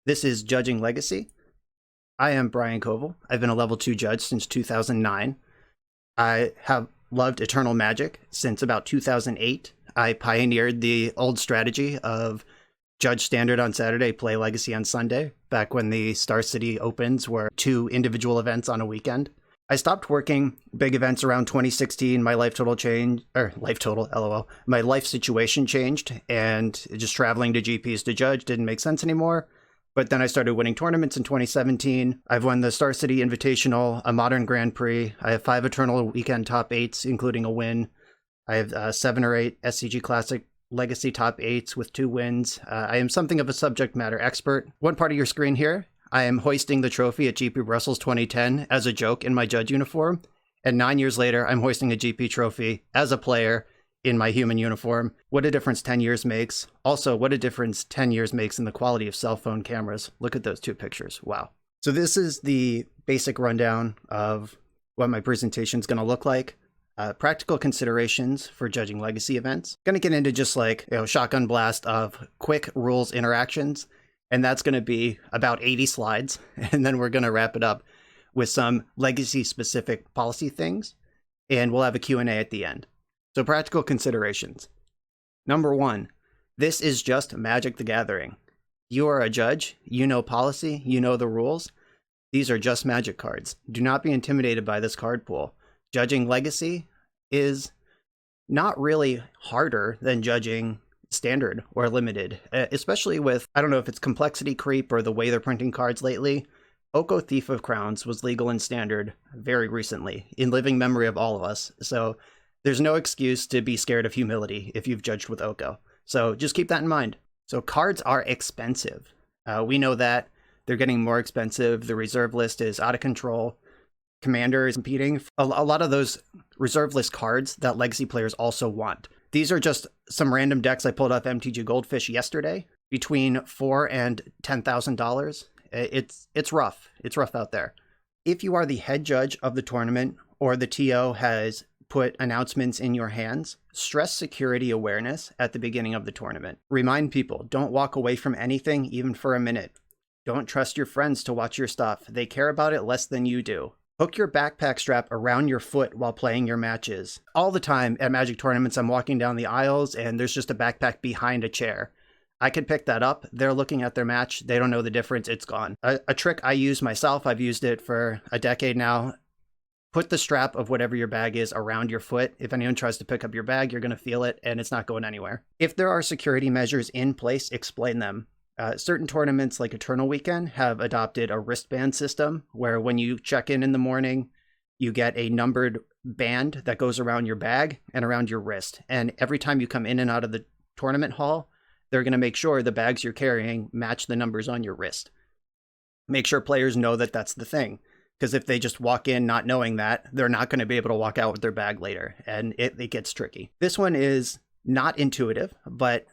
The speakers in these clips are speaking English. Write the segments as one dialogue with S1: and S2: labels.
S1: This is Judging Legacy. I am Brian Koval. I've been a level 2 judge since 2009. I have loved Eternal Magic since about 2008. I pioneered the old strategy of judge standard on Saturday, play Legacy on Sunday, back when the Star City Opens were 2 individual events on a weekend. I stopped working big events around 2016. My life total changed, or life total, LOL. My life situation changed, and just traveling to GPs to judge didn't make sense anymore. But then I started winning tournaments in 2017. I've won the Star City Invitational, a Modern Grand Prix. I have 5 Eternal Weekend top 8s, including a win. I have 7 or 8 SCG Classic Legacy top 8s with 2 wins. I am something of a subject matter expert. One part of your screen here, I am hoisting the trophy at GP Brussels 2010 as a joke in my judge uniform. And 9 years later, I'm hoisting a GP trophy as a player in my human uniform. What a difference 10 years makes. Also, what a difference 10 years makes in the quality of cell phone cameras. Look at those 2 pictures. Wow. So this is the basic rundown of what my presentation is going to look like. Practical considerations for judging legacy events. Going to get into just like, shotgun blast of quick rules interactions. And that's going to be about 80 slides. And then we're going to wrap it up with some legacy specific policy things. And we'll have a Q&A at the end. So practical considerations. Number 1, this is just Magic the Gathering. You are a judge, you know policy, you know the rules. These are just Magic cards. Do not be intimidated by this card pool. Judging Legacy is not really harder than judging Standard or Limited, especially with, I don't know if it's complexity creep or the way they're printing cards lately. Oko Thief of Crowns was legal in Standard very recently, in living memory of all of us. So there's no excuse to be scared of humility if you've judged with Oko. So just keep that in mind. So cards are expensive. We know that. They're getting more expensive. The reserve list is out of control. Commander is competing. A lot of those reserve list cards that Legacy players also want. These are just some random decks I pulled off MTG Goldfish yesterday. Between $4,000 and $10,000. It's rough. It's rough out there. If you are the head judge of the tournament or the TO has put announcements in your hands, stress security awareness at the beginning of the tournament. Remind people, don't walk away from anything even for a minute. Don't trust your friends to watch your stuff. They care about it less than you do. Hook your backpack strap around your foot while playing your matches. All the time at Magic tournaments, I'm walking down the aisles and there's just a backpack behind a chair. I could pick that up. They're looking at their match. They don't know the difference. It's gone. A trick I use myself, I've used it for a decade now. Put the strap of whatever your bag is around your foot. If anyone tries to pick up your bag, you're going to feel it and it's not going anywhere. If there are security measures in place, explain them. Certain tournaments like Eternal Weekend have adopted a wristband system where when you check in the morning, you get a numbered band that goes around your bag and around your wrist. And every time you come in and out of the tournament hall, they're going to make sure the bags you're carrying match the numbers on your wrist. Make sure players know that that's the thing. Because if they just walk in not knowing that, they're not going to be able to walk out with their bag later. And it gets tricky. This one is not intuitive, but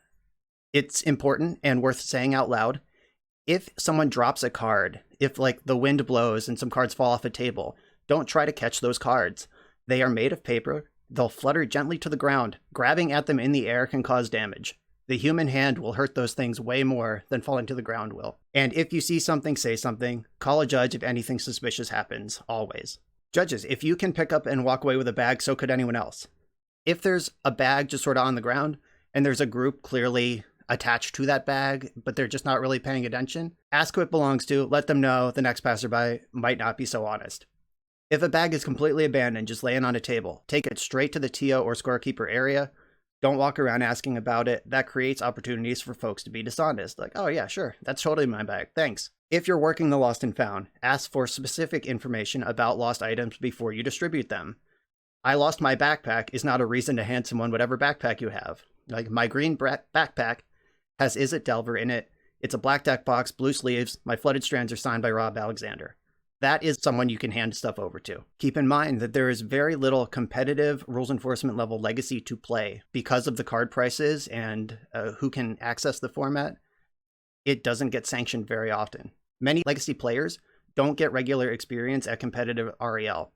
S1: it's important and worth saying out loud. If someone drops a card, if like the wind blows and some cards fall off a table, don't try to catch those cards. They are made of paper. They'll flutter gently to the ground. Grabbing at them in the air can cause damage. The human hand will hurt those things way more than falling to the ground will. And if you see something, say something. Call a judge if anything suspicious happens, always. Judges, if you can pick up and walk away with a bag, so could anyone else. If there's a bag just sort of on the ground, and there's a group clearly attached to that bag, but they're just not really paying attention, ask who it belongs to, let them know the next passerby might not be so honest. If a bag is completely abandoned, just laying on a table, take it straight to the TO or scorekeeper area. Don't walk around asking about it. That creates opportunities for folks to be dishonest. Like, oh yeah, sure, that's totally my bag, thanks. If you're working the lost and found, ask for specific information about lost items before you distribute them. I lost my backpack is not a reason to hand someone whatever backpack you have. Like my green backpack has Is It Delver in it. It's a black deck box, blue sleeves. My flooded strands are signed by Rob Alexander. That is someone you can hand stuff over to. Keep in mind that there is very little competitive rules enforcement level legacy to play because of the card prices and who can access the format. It doesn't get sanctioned very often. Many legacy players don't get regular experience at competitive REL.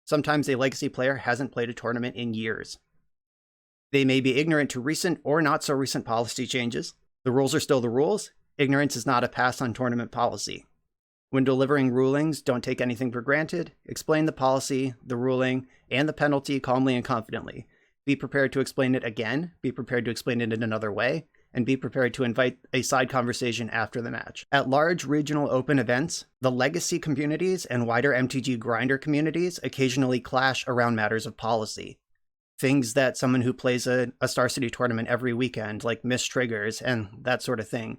S1: Sometimes a legacy player hasn't played a tournament in years. They may be ignorant to recent or not so recent policy changes. The rules are still the rules. Ignorance is not a pass on tournament policy. When delivering rulings, don't take anything for granted. Explain the policy, the ruling, and the penalty calmly and confidently. Be prepared to explain it again, be prepared to explain it in another way, and be prepared to invite a side conversation after the match. At large regional open events, the legacy communities and wider MTG grinder communities occasionally clash around matters of policy. Things that someone who plays a Star City tournament every weekend, like missed triggers and that sort of thing,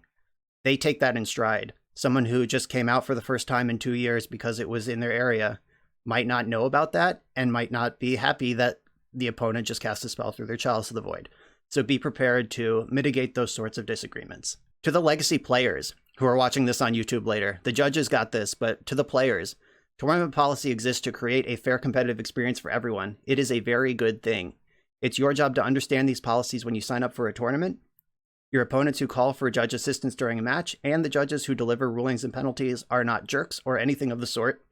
S1: they take that in stride. Someone who just came out for the first time in 2 years because it was in their area might not know about that and might not be happy that the opponent just cast a spell through their Chalice of the Void. So be prepared to mitigate those sorts of disagreements. To the legacy players who are watching this on YouTube later, the judges got this, but to the players, tournament policy exists to create a fair competitive experience for everyone. It is a very good thing. It's your job to understand these policies when you sign up for a tournament. Your opponents who call for judge assistance during a match and the judges who deliver rulings and penalties are not jerks or anything of the sort.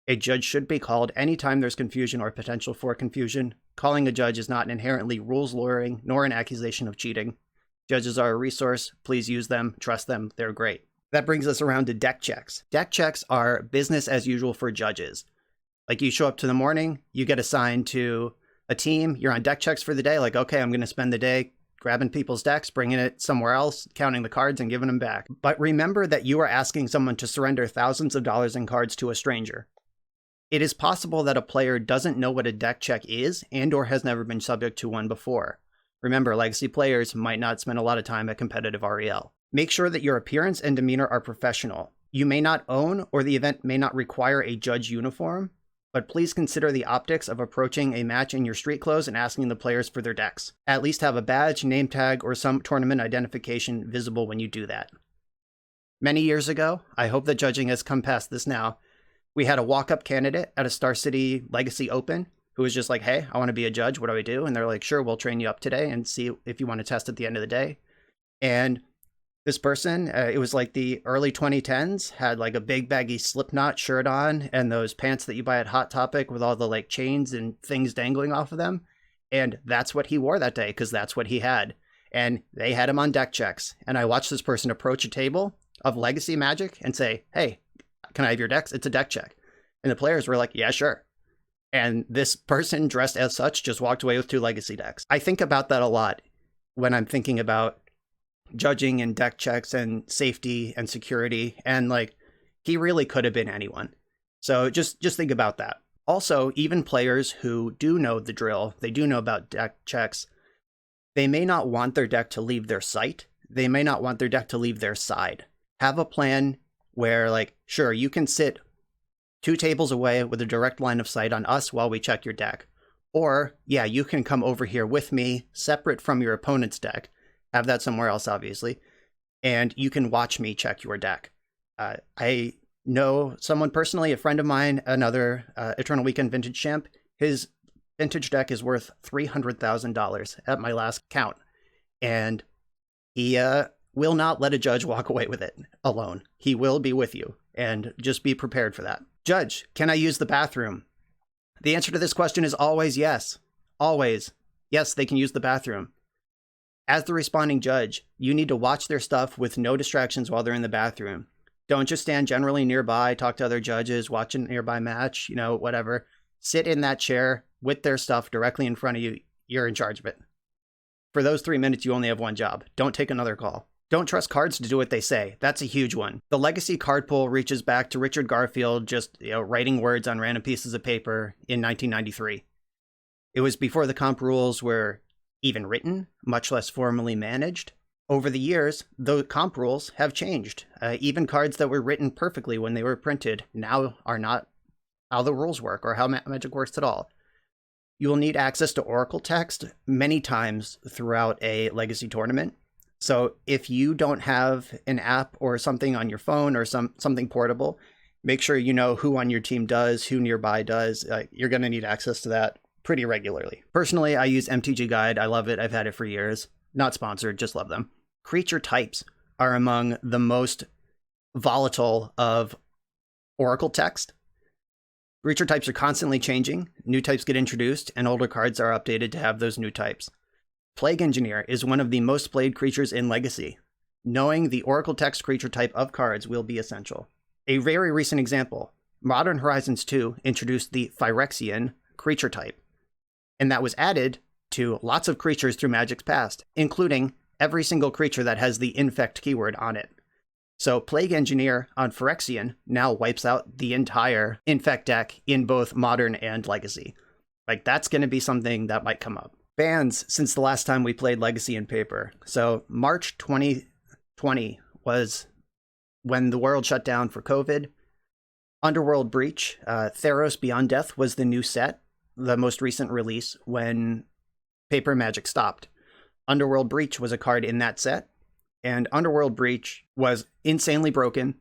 S1: A judge should be called anytime there's confusion or potential for confusion. Calling a judge is not inherently rules lawyering nor an accusation of cheating. Judges are a resource. Please use them. Trust them. They're great. That brings us around to deck checks. Deck checks are business as usual for judges. Like, you show up to the morning, you get assigned to a team, you're on deck checks for the day. Like, okay, I'm going to spend the day grabbing people's decks, bringing it somewhere else, counting the cards and giving them back. But remember that you are asking someone to surrender thousands of dollars in cards to a stranger. It is possible that a player doesn't know what a deck check is and or has never been subject to one before. Remember, legacy players might not spend a lot of time at competitive REL. Make sure that your appearance and demeanor are professional. You may not own, or the event may not require, a judge uniform, but please consider the optics of approaching a match in your street clothes and asking the players for their decks. At least have a badge, name tag, or some tournament identification visible when you do that. Many years ago, I hope that judging has come past this now, we had a walk-up candidate at a Star City Legacy Open who was just like, hey, I want to be a judge. What do I do? And they're like, sure, we'll train you up today and see if you want to test at the end of the day. And this person, it was like the early 2010s, had like a big baggy Slipknot shirt on and those pants that you buy at Hot Topic with all the like chains and things dangling off of them. And that's what he wore that day because that's what he had. And they had him on deck checks. And I watched this person approach a table of Legacy Magic and say, hey, can I have your decks? It's a deck check. And the players were like, yeah, sure. And this person dressed as such just walked away with 2 legacy decks. I think about that a lot when I'm thinking about judging and deck checks and safety and security. And like, he really could have been anyone. So just think about that. Also, even players who do know the drill, they do know about deck checks, they may not want their deck to leave their site. They may not want their deck to leave their side. Have a plan where, like, sure, you can sit 2 tables away with a direct line of sight on us while we check your deck. Or, yeah, you can come over here with me, separate from your opponent's deck. Have that somewhere else, obviously. And you can watch me check your deck. I know someone personally, a friend of mine, another Eternal Weekend Vintage champ. His vintage deck is worth $300,000 at my last count. And he will not let a judge walk away with it alone. He will be with you, and just be prepared for that. Judge, can I use the bathroom? The answer to this question is always yes. Always. Yes, they can use the bathroom. As the responding judge, you need to watch their stuff with no distractions while they're in the bathroom. Don't just stand generally nearby, talk to other judges, watch a nearby match, whatever. Sit in that chair with their stuff directly in front of you. You're in charge of it. For those 3 minutes, you only have one job. Don't take another call. Don't trust cards to do what they say. That's a huge one. The legacy card pool reaches back to Richard Garfield just writing words on random pieces of paper in 1993. It was before the comp rules were even written, much less formally managed. Over the years, the comp rules have changed. Even cards that were written perfectly when they were printed now are not how the rules work or how Magic works at all. You will need access to Oracle text many times throughout a legacy tournament. So if you don't have an app or something on your phone or something portable, make sure you know who on your team does, who nearby does. You're going to need access to that pretty regularly. Personally, I use MTG Guide. I love it. I've had it for years. Not sponsored, just love them. Creature types are among the most volatile of Oracle text. Creature types are constantly changing. New types get introduced, and older cards are updated to have those new types. Plague Engineer is one of the most played creatures in Legacy. knowing the Oracle text creature type of cards will be essential. A very recent example, Modern Horizons 2 introduced the Phyrexian creature type, and that was added to lots of creatures through Magic's past, including every single creature that has the infect keyword on it. So Plague Engineer on Phyrexian now wipes out the entire infect deck in both Modern and Legacy. Like, that's going to be something that might come up. Bans since the last time we played Legacy in paper. So March 2020 was when the world shut down for COVID. Underworld Breach, Theros Beyond Death was the new set, the most recent release when Paper Magic stopped. Underworld Breach was a card in that set, and Underworld Breach was insanely broken.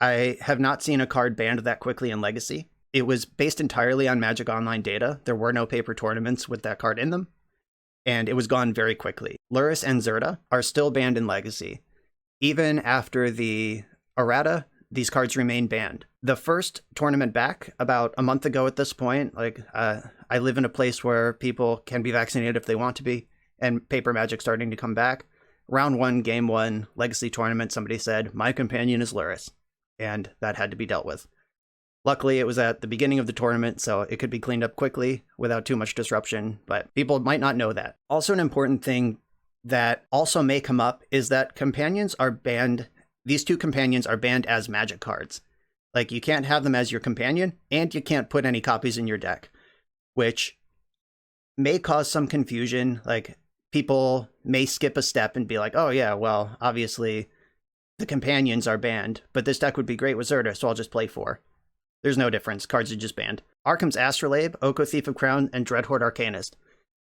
S1: I have not seen a card banned that quickly in Legacy. It was based entirely on Magic Online data. There were no paper tournaments with that card in them, and it was gone very quickly. Lurrus and Zirda are still banned in Legacy. Even after the errata, these cards remain banned. The first tournament back, about a month ago at this point, I live in a place where people can be vaccinated if they want to be, and Paper Magic starting to come back. Round 1, Game 1, Legacy tournament, somebody said, my companion is Lurrus, and that had to be dealt with. Luckily, it was at the beginning of the tournament, so it could be cleaned up quickly without too much disruption, but people might not know that. Also, an important thing that also may come up is that companions are banned. These two companions are banned as Magic cards. Like, you can't have them as your companion, and you can't put any copies in your deck, which may cause some confusion. Like, people may skip a step and be like, oh yeah, well, obviously the companions are banned, but this deck would be great with Zirda, so I'll just play 4. There's no difference. Cards are just banned. Arkham's Astrolabe, Oko Thief of Crown, and Dreadhorde Arcanist.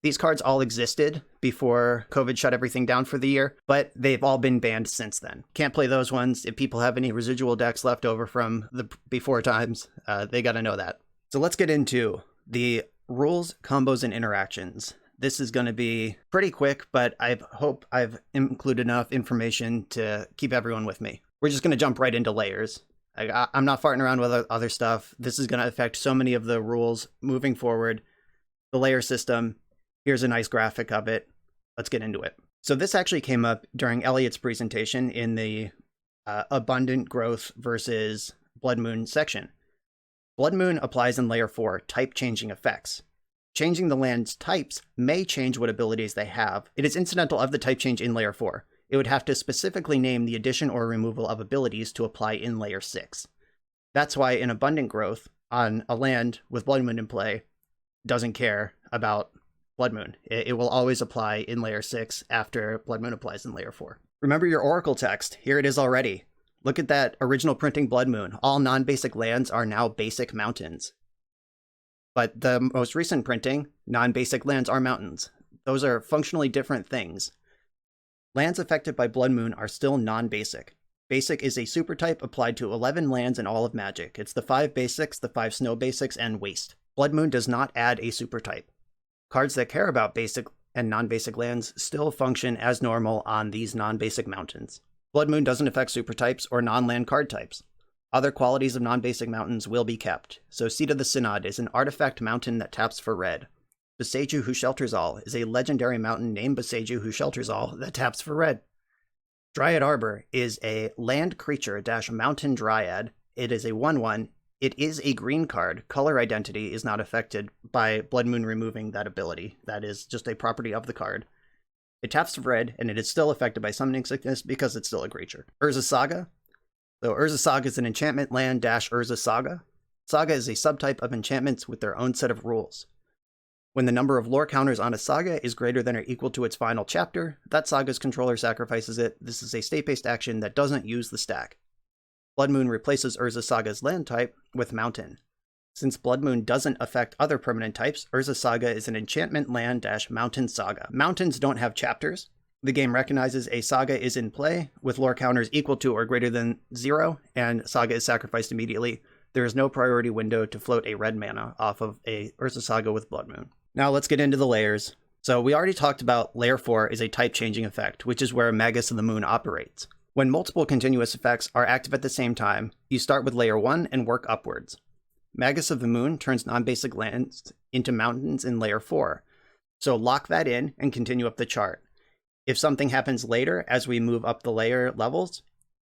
S1: These cards all existed before COVID shut everything down for the year, but they've all been banned since then. Can't play those ones. If people have any residual decks left over from the before times, they got to know that. So let's get into the rules, combos, and interactions. This is going to be pretty quick, but I hope I've included enough information to keep everyone with me. We're just going to jump right into layers. I'm not farting around with other stuff. This is going to affect so many of the rules moving forward. The layer system. Here's a nice graphic of it. Let's get into it. So this actually came up during Elliot's presentation in the Abundant Growth versus Blood Moon section. Blood Moon applies in Layer 4 type-changing effects. Changing the land's types may change what abilities they have. It is incidental of the type change in Layer 4. It would have to specifically name the addition or removal of abilities to apply in Layer 6. That's why in Abundant Growth, on a land with Blood Moon in play, doesn't care about Blood Moon. It will always apply in Layer 6 after Blood Moon applies in Layer 4. Remember your Oracle text. Here it is already. Look at that original printing Blood Moon. All non-basic lands are now basic mountains. But the most recent printing, non-basic lands are mountains. Those are functionally different things. Lands affected by Blood Moon are still non-basic. Basic is a super type applied to 11 lands in all of Magic. It's the 5 basics, the 5 snow basics, and waste. Blood Moon does not add a super type. Cards that care about basic and non-basic lands still function as normal on these non-basic mountains. Blood Moon doesn't affect super types or non-land card types. Other qualities of non-basic mountains will be kept. So Seat of the Synod is an artifact mountain that taps for red. Boseiju Who Shelters All is a legendary mountain named Boseiju Who Shelters All that taps for red. Dryad Arbor is a land creature - mountain dryad. It is a 1/1. It is a green card. Color identity is not affected by Blood Moon removing that ability. That is just a property of the card. It taps for red, and it is still affected by summoning sickness because it's still a creature. Urza Saga. So Urza Saga is an enchantment land - Urza Saga. Saga is a subtype of enchantments with their own set of rules. When the number of lore counters on a saga is greater than or equal to its final chapter, that saga's controller sacrifices it. This is a state-based action that doesn't use the stack. Blood Moon replaces Urza Saga's land type with mountain. Since Blood Moon doesn't affect other permanent types, Urza Saga is an enchantment land - mountain saga. Mountains don't have chapters. The game recognizes a saga is in play with lore counters equal to or greater than 0, and saga is sacrificed immediately. There is no priority window to float a red mana off of a Urza Saga with Blood Moon. Now let's get into the layers. So we already talked about Layer 4 is a type-changing effect, which is where Magus of the Moon operates. When multiple continuous effects are active at the same time, you start with Layer 1 and work upwards. Magus of the Moon turns non-basic lands into mountains in Layer 4. So lock that in and continue up the chart. If something happens later as we move up the layer levels,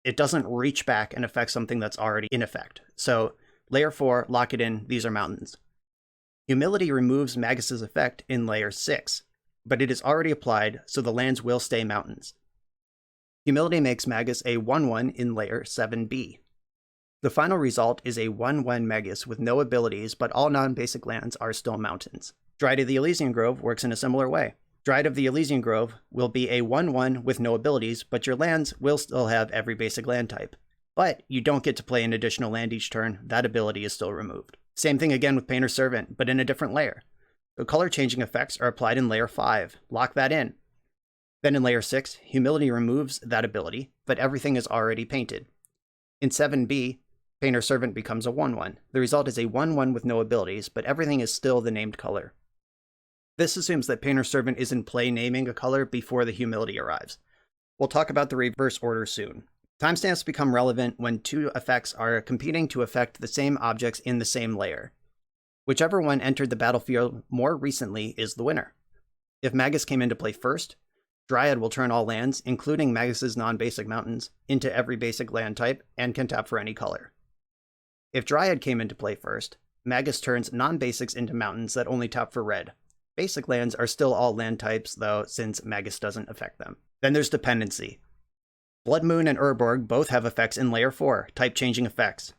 S1: it doesn't reach back and affect something that's already in effect. So layer 4, lock it in, these are mountains. Humility removes Magus's effect in layer 6, but it is already applied, so the lands will stay mountains. Humility makes Magus a 1/1 in layer 7B. The final result is a 1/1 Magus with no abilities, but all non-basic lands are still mountains. Dryad of the Elysian Grove works in a similar way. Dryad of the Elysian Grove will be a 1/1 with no abilities, but your lands will still have every basic land type. But you don't get to play an additional land each turn, that ability is still removed. Same thing again with Painter's Servant, but in a different layer. The color changing effects are applied in layer 5, lock that in. Then in layer 6, Humility removes that ability, but everything is already painted. In 7B, Painter's Servant becomes a 1/1. The result is a 1/1 with no abilities, but everything is still the named color. This assumes that Painter's Servant is in play naming a color before the Humility arrives. We'll talk about the reverse order soon. Timestamps become relevant when two effects are competing to affect the same objects in the same layer. Whichever one entered the battlefield more recently is the winner. If Magus came into play first, Dryad will turn all lands, including Magus's non-basic mountains, into every basic land type and can tap for any color. If Dryad came into play first, Magus turns non-basics into mountains that only tap for red. Basic lands are still all land types, though, since Magus doesn't affect them. Then there's dependency. Blood Moon and Urborg both have effects in layer 4, type-changing effects.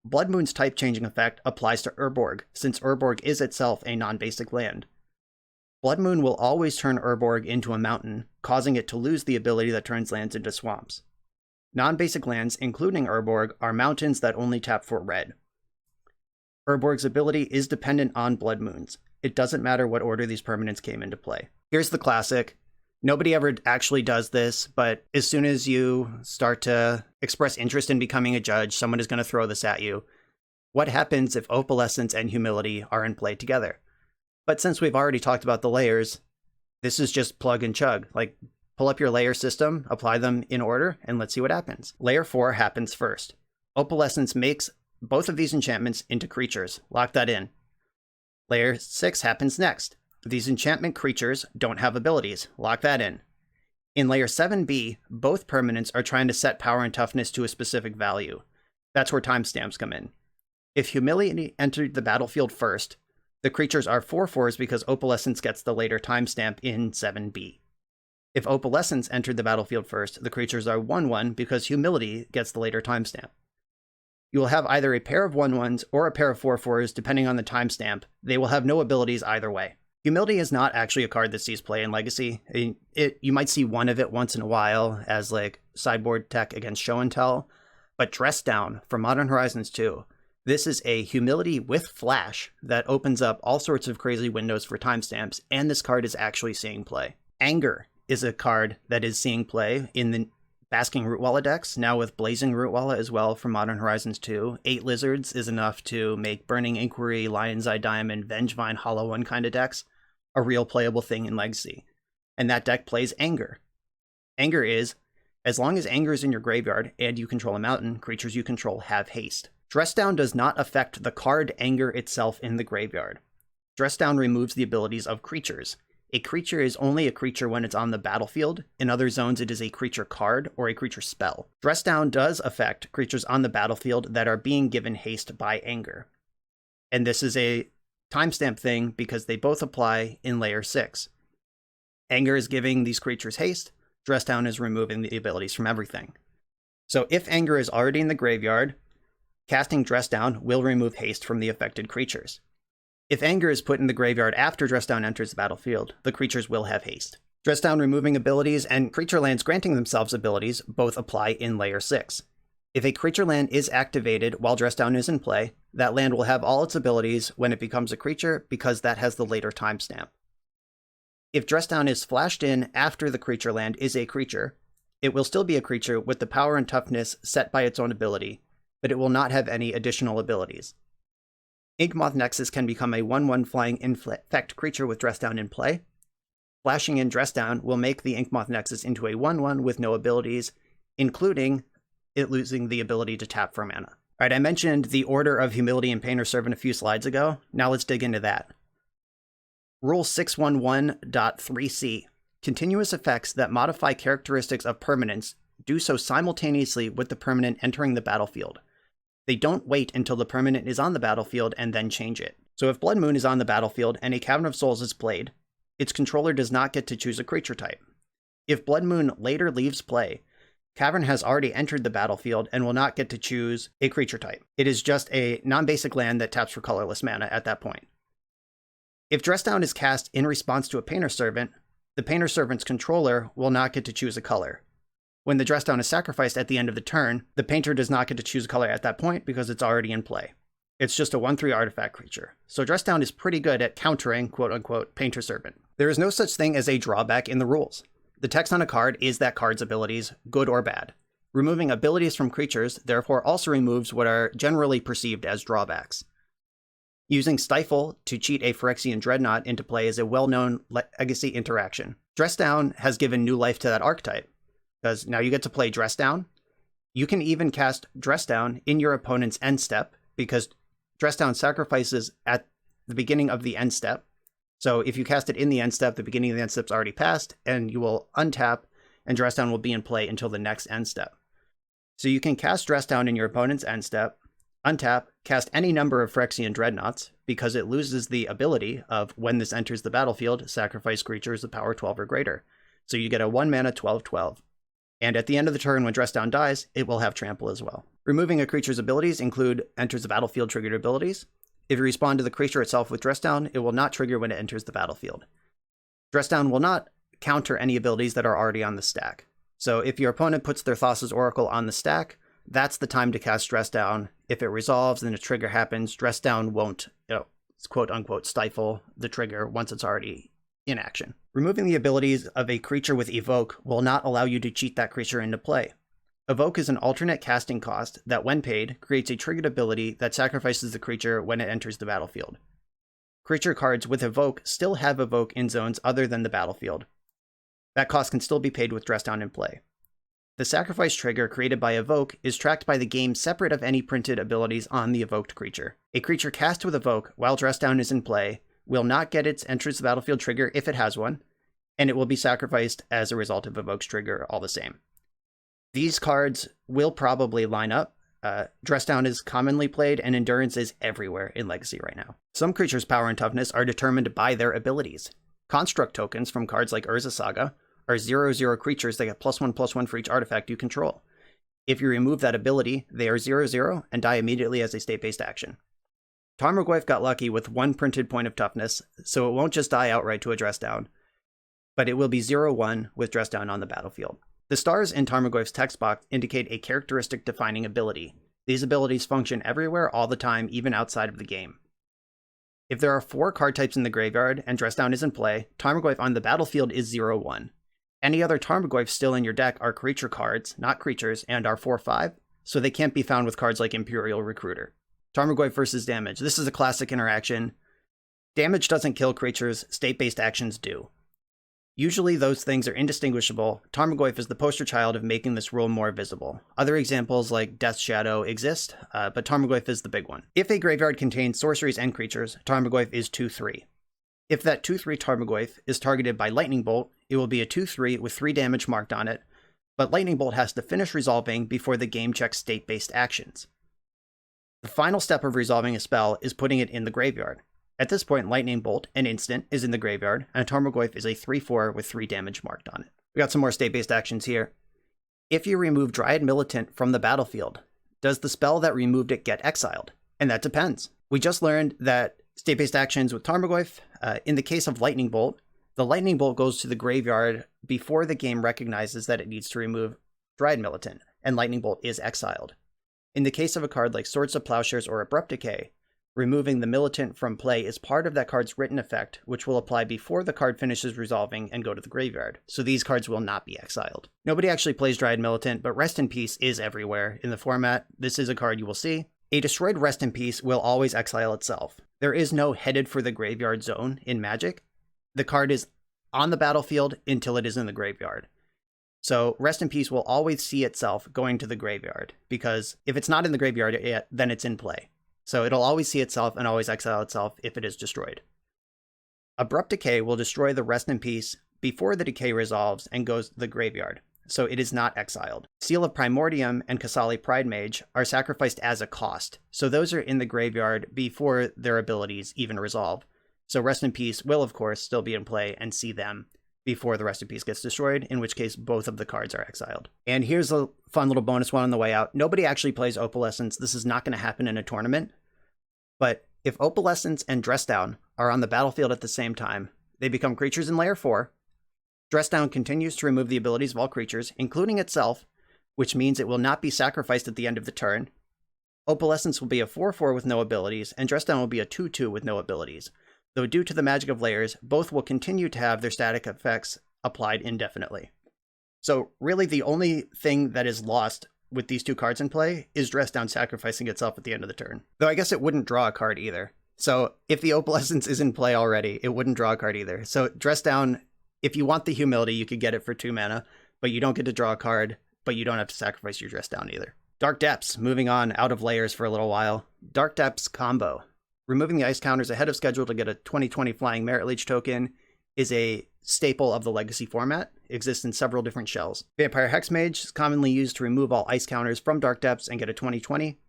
S1: Blood Moon's type-changing effect applies to Urborg, since Urborg is itself a non-basic land. Blood Moon will always turn Urborg into a mountain, causing it to lose the ability that turns lands into swamps. Non-basic lands, including Urborg, are mountains that only tap for red. Urborg's ability is dependent on Blood Moons. It doesn't matter what order these permanents came into play. Here's the classic. Nobody ever actually does this, but as soon as you start to express interest in becoming a judge, someone is going to throw this at you. What happens if Opalescence and Humility are in play together? But since we've already talked about the layers, this is just plug and chug. Like, pull up your layer system, apply them in order, and let's see what happens. Layer 4 happens first. Opalescence makes both of these enchantments into creatures. Lock that in. Layer 6 happens next. These enchantment creatures don't have abilities. Lock that in. In layer 7B, both permanents are trying to set power and toughness to a specific value. That's where timestamps come in. If Humility entered the battlefield first, the creatures are 4/4s because Opalescence gets the later timestamp in 7B. If Opalescence entered the battlefield first, the creatures are 1/1 because Humility gets the later timestamp. You will have either a pair of 1/1s or a pair of 4/4s depending on the timestamp. They will have no abilities either way. Humility is not actually a card that sees play in Legacy. You might see one of it once in a while as like sideboard tech against Show and Tell, but Dress Down from Modern Horizons 2. This is a Humility with Flash that opens up all sorts of crazy windows for timestamps, and this card is actually seeing play. Anger is a card that is seeing play in the Basking Rootwalla decks, now with Blazing Rootwalla as well from Modern Horizons 2. 8 Lizards is enough to make Burning Inquiry, Lion's Eye Diamond, Vengevine, Hollow One kind of decks a real playable thing in Legacy. And that deck plays Anger. Anger is, as long as Anger is in your graveyard and you control a mountain, creatures you control have haste. Dress Down does not affect the card Anger itself in the graveyard. Dress Down removes the abilities of creatures. A creature is only a creature when it's on the battlefield. In other zones, it is a creature card or a creature spell. Dress Down does affect creatures on the battlefield that are being given haste by Anger. And this is a timestamp thing because they both apply in layer 6. Anger is giving these creatures haste. Dress Down is removing the abilities from everything. So if Anger is already in the graveyard, casting Dress Down will remove haste from the affected creatures. If Anger is put in the graveyard after Dress Down enters the battlefield, the creatures will have haste. Dress Down removing abilities and creature lands granting themselves abilities both apply in layer 6. If a creature land is activated while Dress Down is in play, that land will have all its abilities when it becomes a creature because that has the later timestamp. If Dress Down is flashed in after the creature land is a creature, it will still be a creature with the power and toughness set by its own ability, but it will not have any additional abilities. Inkmoth Nexus can become a 1/1 flying infect creature with Dress Down in play. Flashing in Dress Down will make the Inkmoth Nexus into a 1/1 with no abilities, including it losing the ability to tap for mana. Alright, I mentioned the order of Humility and Painter's Servant a few slides ago. Now let's dig into that. Rule 611.3c. Continuous effects that modify characteristics of permanents do so simultaneously with the permanent entering the battlefield. They don't wait until the permanent is on the battlefield and then change it. So if Blood Moon is on the battlefield and a Cavern of Souls is played, its controller does not get to choose a creature type. If Blood Moon later leaves play, Cavern has already entered the battlefield and will not get to choose a creature type. It is just a non-basic land that taps for colorless mana at that point. If Dress Down is cast in response to a Painter Servant, the Painter Servant's controller will not get to choose a color. When the Dress Down is sacrificed at the end of the turn, the Painter does not get to choose a color at that point because it's already in play. It's just a 1/3 artifact creature. So Dress Down is pretty good at countering quote-unquote Painter Servant. There is no such thing as a drawback in the rules. The text on a card is that card's abilities, good or bad. Removing abilities from creatures therefore also removes what are generally perceived as drawbacks. Using Stifle to cheat a Phyrexian Dreadnought into play is a well-known legacy interaction. Dress Down has given new life to that archetype, because now you get to play Dress Down. You can even cast Dress Down in your opponent's end step, because Dress Down sacrifices at the beginning of the end step. So if you cast it in the end step, the beginning of the end step's already passed, and you will untap, and Dress Down will be in play until the next end step. So you can cast Dress Down in your opponent's end step, untap, cast any number of Phyrexian Dreadnoughts, because it loses the ability of when this enters the battlefield, sacrifice creatures of power 12 or greater. So you get a 1 mana 12/12. And at the end of the turn, when Dress Down dies, it will have Trample as well. Removing a creature's abilities include enters the battlefield triggered abilities. If you respond to the creature itself with Dress Down, it will not trigger when it enters the battlefield. Dress Down will not counter any abilities that are already on the stack. So if your opponent puts their Thassa's Oracle on the stack, that's the time to cast Dress Down. If it resolves and a trigger happens, Dress Down won't, quote-unquote, stifle the trigger once it's already in action. Removing the abilities of a creature with Evoke will not allow you to cheat that creature into play. Evoke is an alternate casting cost that, when paid, creates a triggered ability that sacrifices the creature when it enters the battlefield. Creature cards with Evoke still have Evoke in zones other than the battlefield. That cost can still be paid with Dress Down in play. The sacrifice trigger created by Evoke is tracked by the game separate of any printed abilities on the evoked creature. A creature cast with Evoke while Dress Down is in play will not get its enters the battlefield trigger if it has one, and it will be sacrificed as a result of Evoke's trigger all the same. These cards will probably line up. Dress Down is commonly played, and Endurance is everywhere in Legacy right now. Some creatures' power and toughness are determined by their abilities. Construct tokens from cards like Urza Saga are 0/0 creatures that get +1/+1 for each artifact you control. If you remove that ability, they are 0/0 and die immediately as a state-based action. Tarmogoyf got lucky with one printed point of toughness, so it won't just die outright to a Dress Down, but it will be 0/1 with Dress Down on the battlefield. The stars in Tarmogoyf's text box indicate a characteristic defining ability. These abilities function everywhere all the time, even outside of the game. If there are 4 card types in the graveyard and Dress Down is in play, Tarmogoyf on the battlefield is 0/1. Any other Tarmogoyfs still in your deck are creature cards, not creatures, and are 4/5, so they can't be found with cards like Imperial Recruiter. Tarmogoyf versus damage. This is a classic interaction. Damage doesn't kill creatures, state-based actions do. Usually those things are indistinguishable. Tarmogoyf is the poster child of making this rule more visible. Other examples like Death's Shadow exist, but Tarmogoyf is the big one. If a graveyard contains sorceries and creatures, Tarmogoyf is 2/3. If that 2/3 Tarmogoyf is targeted by Lightning Bolt, it will be a 2/3 with 3 damage marked on it, but Lightning Bolt has to finish resolving before the game checks state-based actions. The final step of resolving a spell is putting it in the graveyard. At this point, Lightning Bolt, an instant, is in the graveyard, and Tarmogoyf is a 3/4 with 3 damage marked on it. We got some more state-based actions here. If you remove Dryad Militant from the battlefield, does the spell that removed it get exiled? And that depends. We just learned that state-based actions with Tarmogoyf, in the case of Lightning Bolt, the Lightning Bolt goes to the graveyard before the game recognizes that it needs to remove Dryad Militant, and Lightning Bolt is exiled. In the case of a card like Swords of Plowshares or Abrupt Decay, removing the Militant from play is part of that card's written effect, which will apply before the card finishes resolving and go to the graveyard, so these cards will not be exiled. Nobody actually plays Dryad Militant, but Rest in Peace is everywhere in the format. This is a card you will see. A destroyed Rest in Peace will always exile itself. There is no headed for the graveyard zone in Magic. The card is on the battlefield until it is in the graveyard. So Rest in Peace will always see itself going to the graveyard, because if it's not in the graveyard yet, then it's in play. So it'll always see itself and always exile itself if it is destroyed. Abrupt Decay will destroy the Rest in Peace before the decay resolves and goes to the graveyard, so it is not exiled. Seal of Primordium and Kasali Pride Mage are sacrificed as a cost, so those are in the graveyard before their abilities even resolve. So Rest in Peace will, of course, still be in play and see them before the Rest in Peace gets destroyed, in which case both of the cards are exiled. And here's a fun little bonus one on the way out. Nobody actually plays Opalescence. This is not going to happen in a tournament. But if Opalescence and Dress Down are on the battlefield at the same time, they become creatures in Layer 4. Dress Down continues to remove the abilities of all creatures, including itself, which means it will not be sacrificed at the end of the turn. Opalescence will be a 4/4 with no abilities, and Dress Down will be a 2/2 with no abilities. Though due to the magic of layers, both will continue to have their static effects applied indefinitely. So really the only thing that is lost with these two cards in play is Dress Down sacrificing itself at the end of the turn. Though I guess it wouldn't draw a card either. So if the Opalescence is in play already, it wouldn't draw a card either. So Dress Down, if you want the Humility, you could get it for 2 mana, but you don't get to draw a card, but you don't have to sacrifice your Dress Down either. Dark Depths, moving on out of layers for a little while. Dark Depths combo. Removing the ice counters ahead of schedule to get a 20/20 flying Merit Leech token is a staple of the Legacy format. It exists in several different shells. Vampire Hexmage is commonly used to remove all ice counters from Dark Depths and get a 20/20.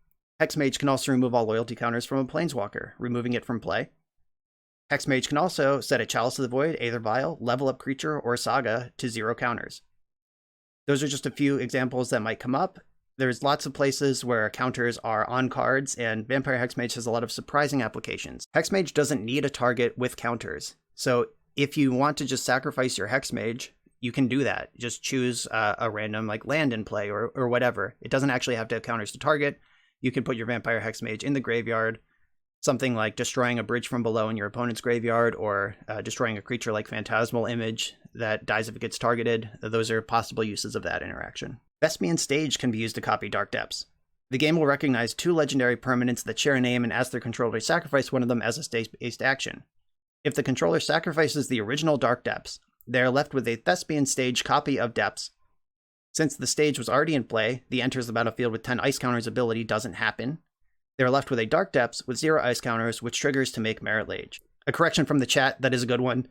S1: Hexmage can also remove all loyalty counters from a Planeswalker, removing it from play. Hexmage can also set a Chalice of the Void, Aether Vial, level up creature, or Saga to 0 counters. Those are just a few examples that might come up. There's lots of places where counters are on cards, and Vampire Hexmage has a lot of surprising applications. Hexmage doesn't need a target with counters. So if you want to just sacrifice your Hexmage, you can do that. Just choose a random like land in play or whatever. It doesn't actually have to have counters to target. You can put your Vampire Hexmage in the graveyard, something like destroying a bridge from below in your opponent's graveyard, or destroying a creature like Phantasmal Image that dies if it gets targeted. Those are possible uses of that interaction. Thespian Stage can be used to copy Dark Depths. The game will recognize 2 legendary permanents that share a name and ask their controller to sacrifice one of them as a stage-based action. If the controller sacrifices the original Dark Depths, they are left with a Thespian Stage copy of Depths. Since the stage was already in play, the enters the battlefield with 10 ice counters ability doesn't happen. They are left with a Dark Depths with 0 ice counters, which triggers to make Merit Lage. A correction from the chat, that is a good one.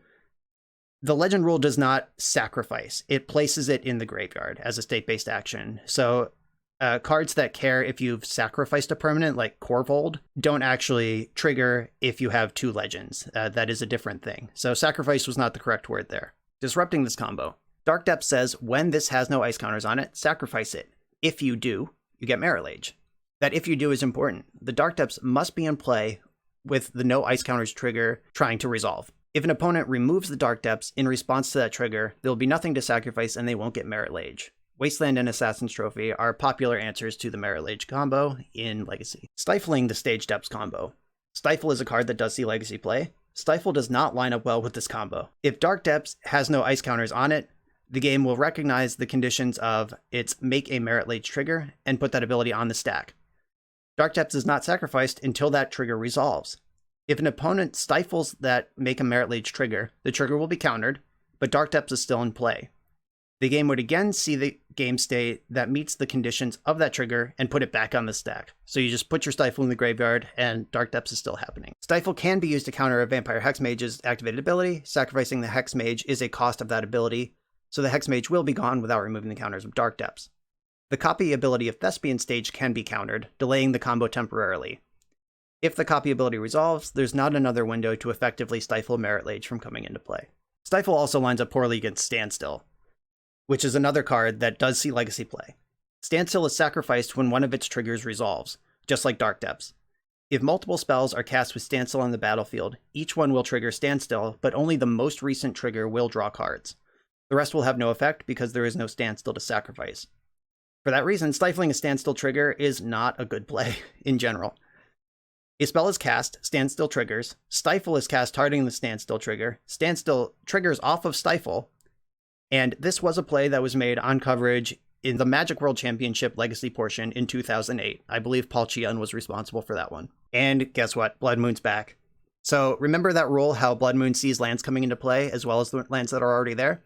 S1: The legend rule does not sacrifice. It places it in the graveyard as a state-based action. So cards that care if you've sacrificed a permanent, like Corvold, don't actually trigger if you have 2 legends. That is a different thing. So sacrifice was not the correct word there. Disrupting this combo. Dark Depths says, when this has no ice counters on it, sacrifice it. If you do, you get Merit Lage. That if you do is important. The Dark Depths must be in play with the no ice counters trigger trying to resolve. If an opponent removes the Dark Depths in response to that trigger, there will be nothing to sacrifice and they won't get Merit Lage. Wasteland and Assassin's Trophy are popular answers to the Merit Lage combo in Legacy. Stifling the Stage Depths combo. Stifle is a card that does see Legacy play. Stifle does not line up well with this combo. If Dark Depths has no ice counters on it, the game will recognize the conditions of its make a Merit Lage trigger and put that ability on the stack. Dark Depths is not sacrificed until that trigger resolves. If an opponent stifles that make a Merit Lage trigger, the trigger will be countered, but Dark Depths is still in play. The game would again see the game state that meets the conditions of that trigger and put it back on the stack. So you just put your Stifle in the graveyard and Dark Depths is still happening. Stifle can be used to counter a Vampire Hexmage's activated ability. Sacrificing the Hexmage is a cost of that ability, so the Hexmage will be gone without removing the counters of Dark Depths. The copy ability of Thespian Stage can be countered, delaying the combo temporarily. If the copy ability resolves, there's not another window to effectively stifle Merit Lage from coming into play. Stifle also lines up poorly against Standstill, which is another card that does see Legacy play. Standstill is sacrificed when one of its triggers resolves, just like Dark Depths. If multiple spells are cast with Standstill on the battlefield, each one will trigger Standstill, but only the most recent trigger will draw cards. The rest will have no effect because there is no Standstill to sacrifice. For that reason, stifling a Standstill trigger is not a good play in general. A spell is cast, Standstill triggers. Stifle is cast targeting the Standstill trigger. Standstill triggers off of Stifle. And this was a play that was made on coverage in the Magic World Championship Legacy portion in 2008. I believe Paul Chiun was responsible for that one. And guess what? Blood Moon's back. So remember that rule, how Blood Moon sees lands coming into play as well as the lands that are already there?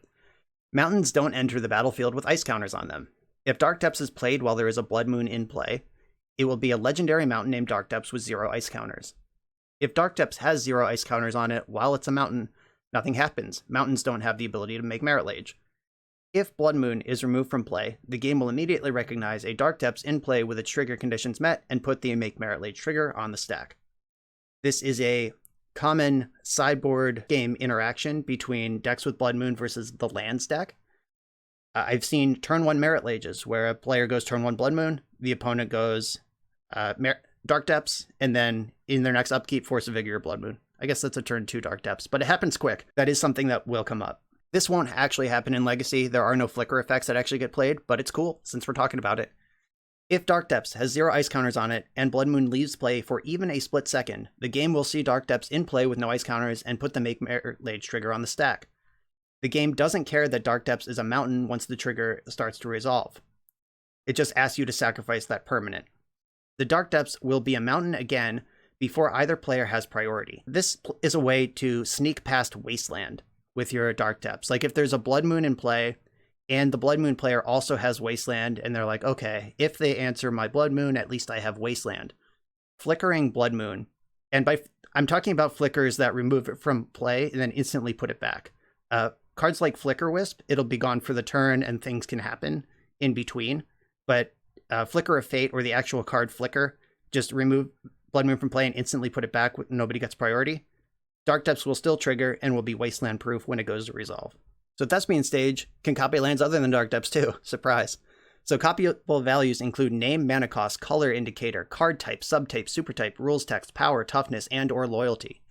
S1: Mountains don't enter the battlefield with ice counters on them. If Dark Depths is played while there is a Blood Moon in play, it will be a legendary mountain named Dark Depths with 0 ice counters. If Dark Depths has 0 ice counters on it while it's a mountain, Nothing happens. Mountains don't have the ability to make Merit Lage. If Blood Moon is removed from play, the game will immediately recognize a Dark Depths in play with its trigger conditions met and put the Make Merit Lage trigger on the stack. This is a common sideboard game interaction between decks with Blood Moon versus the lands deck. I've seen turn 1 Merit Lages where a player goes turn 1 Blood Moon, the opponent goes Dark Depths, and then in their next upkeep, Force of Vigor or Blood Moon. I guess that's a turn 2 Dark Depths, but it happens quick. That is something that will come up. This won't actually happen in Legacy. There are no flicker effects that actually get played, but it's cool since we're talking about it. If Dark Depths has 0 ice counters on it and Blood Moon leaves play for even a split second, the game will see Dark Depths in play with no ice counters and put the Make Merit Lage trigger on the stack. The game doesn't care that Dark Depths is a mountain once the trigger starts to resolve. It just asks you to sacrifice that permanent. The Dark Depths will be a mountain again before either player has priority. This is a way to sneak past Wasteland with your Dark Depths. Like if there's a Blood Moon in play and the Blood Moon player also has Wasteland and they're like, okay, if they answer my Blood Moon, at least I have Wasteland. Flickering Blood Moon, and I'm talking about flickers that remove it from play and then instantly put it back. Cards like Flicker Wisp, it'll be gone for the turn and things can happen in between, but Flicker of Fate or the actual card Flicker, just remove Blood Moon from play and instantly put it back when nobody gets priority. Dark Depths will still trigger and will be Wasteland proof when it goes to resolve. So Thespian Stage can copy lands other than Dark Depths too. Surprise. So copyable values include name, mana cost, color indicator, card type, subtype, supertype, rules text, power, toughness, and or loyalty.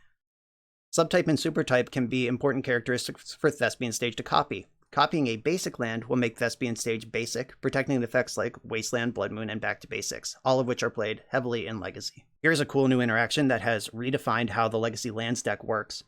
S1: Subtype and supertype can be important characteristics for Thespian Stage to copy. Copying a basic land will make Thespian Stage basic, protecting effects like Wasteland, Blood Moon, and Back to Basics, all of which are played heavily in Legacy. Here's a cool new interaction that has redefined how the Legacy lands deck works.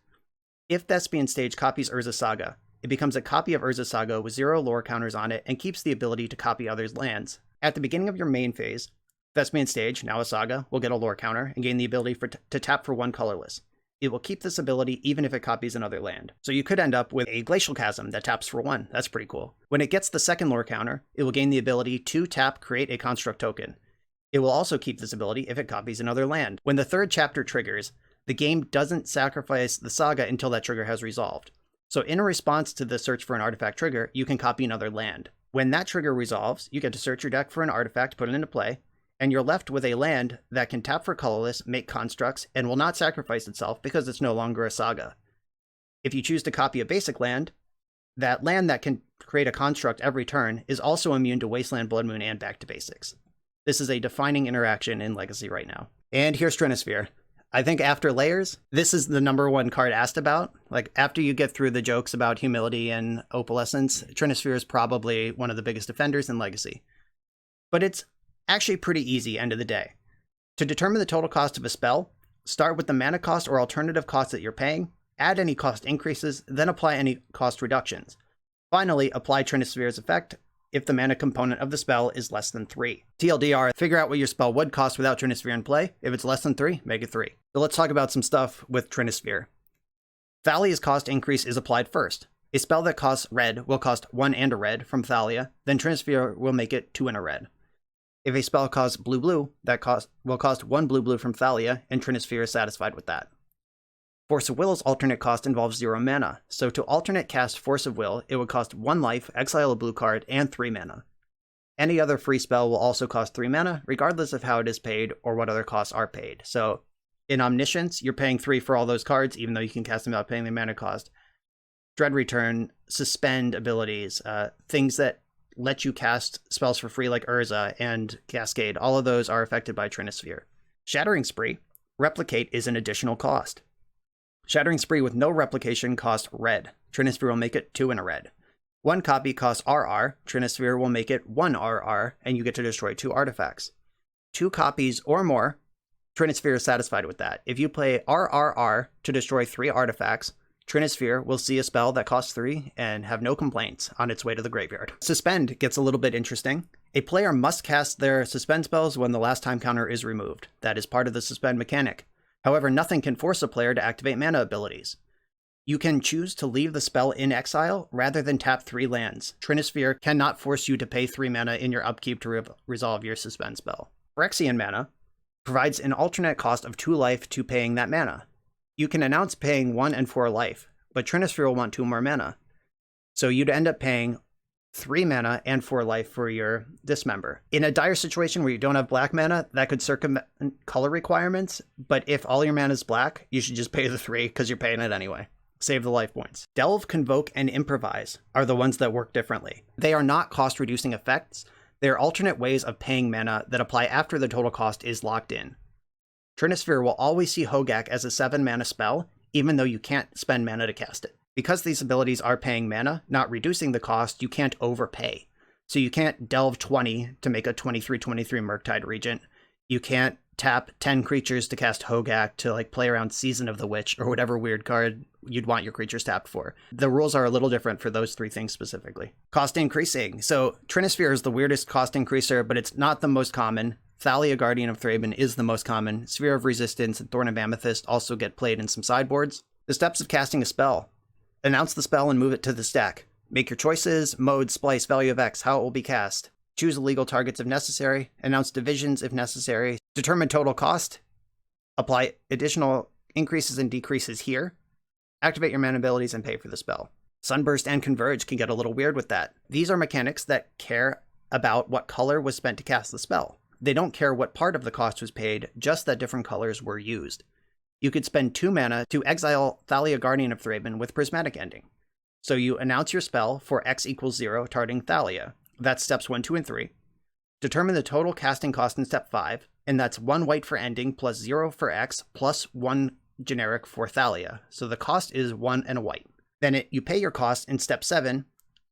S1: If Thespian Stage copies Urza Saga, it becomes a copy of Urza Saga with 0 lore counters on it and keeps the ability to copy others' lands. At the beginning of your main phase, Thespian Stage, now a Saga, will get a lore counter and gain the ability to tap for 1 colorless. It will keep this ability even if it copies another land. So you could end up with a Glacial Chasm that taps for 1. That's pretty cool. When it gets the second lore counter, it will gain the ability to tap, create a construct token. It will also keep this ability if it copies another land. When the third chapter triggers, the game doesn't sacrifice the Saga until that trigger has resolved. So in response to the search for an artifact trigger, you can copy another land. When that trigger resolves, you get to search your deck for an artifact, put it into play, and you're left with a land that can tap for colorless, make constructs, and will not sacrifice itself because it's no longer a Saga. If you choose to copy a basic land, that land that can create a construct every turn is also immune to Wasteland, Blood Moon, and Back to Basics. This is a defining interaction in Legacy right now. And here's Trinisphere. I think after Layers, this is the #1 card asked about. Like, after you get through the jokes about Humility and Opalescence, Trinisphere is probably one of the biggest offenders in Legacy. But it's actually pretty easy end of the day. To determine the total cost of a spell, start with the mana cost or alternative cost that you're paying, add any cost increases, then apply any cost reductions. Finally, apply Trinisphere's effect if the mana component of the spell is less than 3. TLDR, figure out what your spell would cost without Trinisphere in play. If it's less than 3, make it 3. So let's talk about some stuff with Trinisphere. Thalia's cost increase is applied first. A spell that costs red will cost 1 and a red from Thalia, then Trinisphere will make it 2 and a red. If a spell costs blue-blue, that will cost 1 blue-blue from Thalia, and Trinisphere is satisfied with that. Force of Will's alternate cost involves 0 mana, so to alternate cast Force of Will, it would cost 1 life, exile a blue card, and 3 mana. Any other free spell will also cost 3 mana, regardless of how it is paid or what other costs are paid. So, in Omniscience, you're paying 3 for all those cards, even though you can cast them without paying the mana cost. Dread Return, Suspend abilities, things that let you cast spells for free like Urza and Cascade, all of those are affected by Trinisphere. Shattering Spree, Replicate is an additional cost. Shattering Spree with no replication costs red. Trinisphere will make it 2 and a red. 1 copy costs RR, Trinisphere will make it 1 RR, and you get to destroy 2 artifacts. 2 copies or more, Trinisphere is satisfied with that. If you play RRR to destroy 3 artifacts, Trinisphere will see a spell that costs 3 and have no complaints on its way to the graveyard. Suspend gets a little bit interesting. A player must cast their suspend spells when the last time counter is removed. That is part of the suspend mechanic. However, nothing can force a player to activate mana abilities. You can choose to leave the spell in exile rather than tap 3 lands. Trinisphere cannot force you to pay 3 mana in your upkeep to resolve your suspend spell. Phyrexian mana provides an alternate cost of 2 life to paying that mana. You can announce paying 1 and 4 life, but Trinisphere will want 2 more mana. So you'd end up paying 3 mana and 4 life for your Dismember. In a dire situation where you don't have black mana, that could circumvent color requirements, but if all your mana is black, you should just pay the 3 because you're paying it anyway. Save the life points. Delve, Convoke, and Improvise are the ones that work differently. They are not cost-reducing effects. They are alternate ways of paying mana that apply after the total cost is locked in. Trinisphere will always see Hogak as a 7 mana spell, even though you can't spend mana to cast it. Because these abilities are paying mana, not reducing the cost, you can't overpay. So you can't delve 20 to make a 23/23 Murktide Regent. You can't tap 10 creatures to cast Hogak to play around Season of the Witch or whatever weird card you'd want your creatures tapped for. The rules are a little different for those 3 things specifically. Cost increasing. So Trinisphere is the weirdest cost increaser, but it's not the most common. Thalia, Guardian of Thraben is the most common. Sphere of Resistance and Thorn of Amethyst also get played in some sideboards. The steps of casting a spell. Announce the spell and move it to the stack. Make your choices, mode, splice, value of X, how it will be cast. Choose illegal targets if necessary. Announce divisions if necessary. Determine total cost. Apply additional increases and decreases here. Activate your mana abilities and pay for the spell. Sunburst and Converge can get a little weird with that. These are mechanics that care about what color was spent to cast the spell. They don't care what part of the cost was paid, just that different colors were used. You could spend 2 mana to exile Thalia, Guardian of Thraben with Prismatic Ending. So you announce your spell for X equals 0, targeting Thalia. That's steps 1, 2, and 3. Determine the total casting cost in step 5, and that's 1 white for ending, plus 0 for X, plus 1 generic for Thalia. So the cost is 1 and a white. Then you pay your cost in step 7,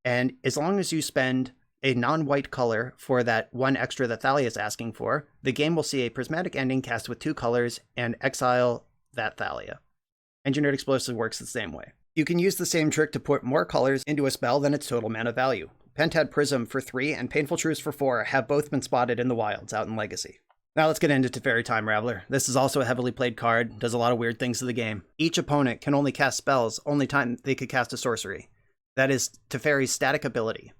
S1: and as long as you spend a non-white color for that 1 extra that Thalia is asking for, the game will see a Prismatic Ending cast with 2 colors and exile that Thalia. Engineered Explosive works the same way. You can use the same trick to put more colors into a spell than its total mana value. Pentad Prism for 3 and Painful Truce for 4 have both been spotted in the wilds out in Legacy. Now let's get into Teferi Time Raveler. This is also a heavily played card, does a lot of weird things to the game. Each opponent can only cast spells only time they could cast a sorcery. That is Teferi's static ability.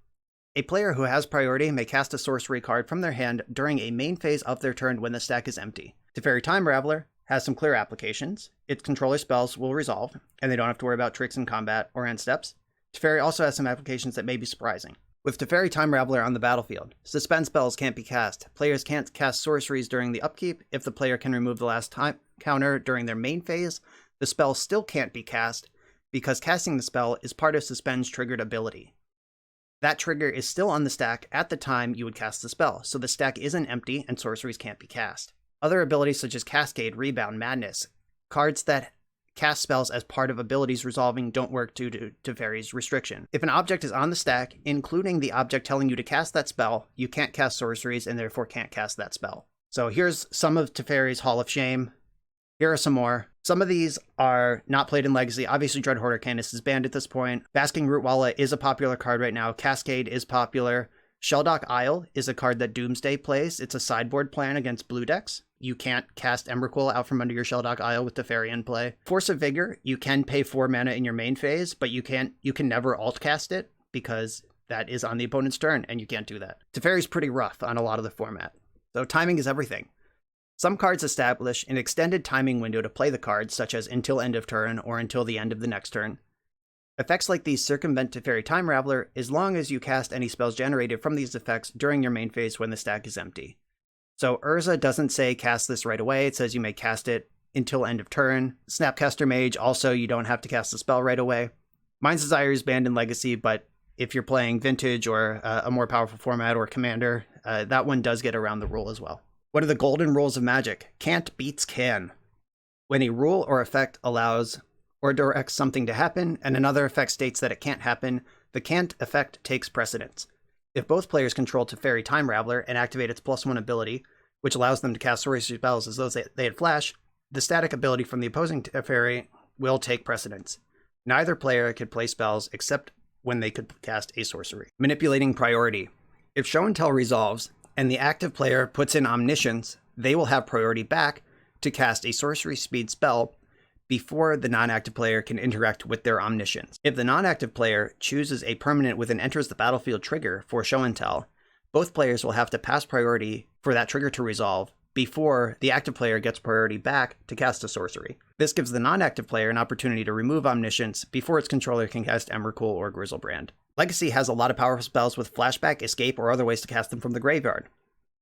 S1: A player who has priority may cast a sorcery card from their hand during a main phase of their turn when the stack is empty. Teferi Time Raveler has some clear applications. Its controller spells will resolve, and they don't have to worry about tricks in combat or end steps. Teferi also has some applications that may be surprising. With Teferi Time Raveler on the battlefield, suspend spells can't be cast. Players can't cast sorceries during the upkeep. If the player can remove the last time counter during their main phase, the spell still can't be cast because casting the spell is part of Suspend's triggered ability. That trigger is still on the stack at the time you would cast the spell, so the stack isn't empty and sorceries can't be cast. Other abilities such as Cascade, Rebound, Madness, cards that cast spells as part of abilities resolving don't work due to Teferi's restriction. If an object is on the stack, including the object telling you to cast that spell, you can't cast sorceries and therefore can't cast that spell. So here's some of Teferi's Hall of Shame. Here are some more. Some of these are not played in Legacy. Obviously, Dreadhorde Arcanist is banned at this point. Basking Rootwalla is a popular card right now. Cascade is popular. Sheldock Isle is a card that Doomsday plays. It's a sideboard plan against blue decks. You can't cast Emrakul out from under your Sheldock Isle with Teferi in play. Force of Vigor, you can pay 4 mana in your main phase, but you can never alt cast it because that is on the opponent's turn, and you can't do that. Teferi's pretty rough on a lot of the format. So timing is everything. Some cards establish an extended timing window to play the cards, such as until end of turn or until the end of the next turn. Effects like these circumvent Teferi Time Raveler as long as you cast any spells generated from these effects during your main phase when the stack is empty. So Urza doesn't say cast this right away, it says you may cast it until end of turn. Snapcaster Mage, also you don't have to cast the spell right away. Mind's Desire is banned in Legacy, but if you're playing Vintage or a more powerful format or Commander, that one does get around the rule as well. What are the golden rules of Magic? Can't beats can. When a rule or effect allows or directs something to happen, and another effect states that it can't happen, the can't effect takes precedence. If both players control Teferi Time Raveler and activate its +1 ability, which allows them to cast sorcery spells as though they had flash, the static ability from the opposing Teferi will take precedence. Neither player could play spells except when they could cast a sorcery. Manipulating priority. If Show and Tell resolves, and the active player puts in Omniscience, they will have priority back to cast a sorcery speed spell before the non-active player can interact with their Omniscience. If the non-active player chooses a permanent with an enters the battlefield trigger for Show and Tell, both players will have to pass priority for that trigger to resolve before the active player gets priority back to cast a sorcery. This gives the non-active player an opportunity to remove Omniscience before its controller can cast Emrakul or Grizzlebrand. Legacy has a lot of powerful spells with flashback, escape, or other ways to cast them from the graveyard.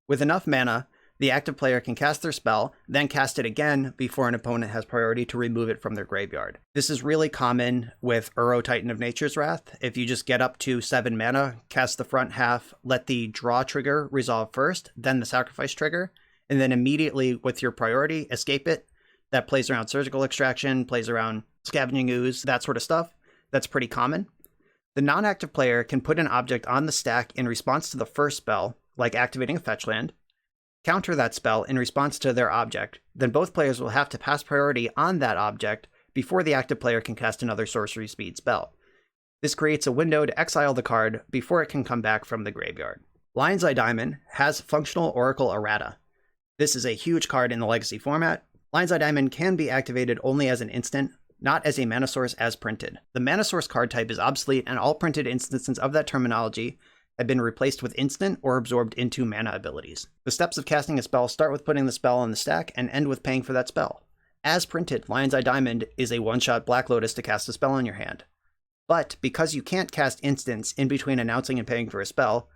S1: With enough mana, the active player can cast their spell, then cast it again before an opponent has priority to remove it from their graveyard. This is really common with Uro Titan of Nature's Wrath. If you just get up to 7 mana, cast the front half, let the draw trigger resolve first, then the sacrifice trigger, and then immediately with your priority, escape it. That plays around Surgical Extraction, plays around Scavenging Ooze, that sort of stuff. That's pretty common. The non-active player can put an object on the stack in response to the first spell, like activating a fetch land, counter that spell in response to their object, then both players will have to pass priority on that object before the active player can cast another sorcery speed spell. This creates a window to exile the card before it can come back from the graveyard. Lion's Eye Diamond has functional Oracle Errata. This is a huge card in the Legacy format. Lion's Eye Diamond can be activated only as an instant, not as a mana source as printed. The mana source card type is obsolete, and all printed instances of that terminology have been replaced with instant or absorbed into mana abilities. The steps of casting a spell start with putting the spell on the stack and end with paying for that spell. As printed, Lion's Eye Diamond is a one-shot Black Lotus to cast a spell in your hand. But because you can't cast instants in between announcing and paying for a spell,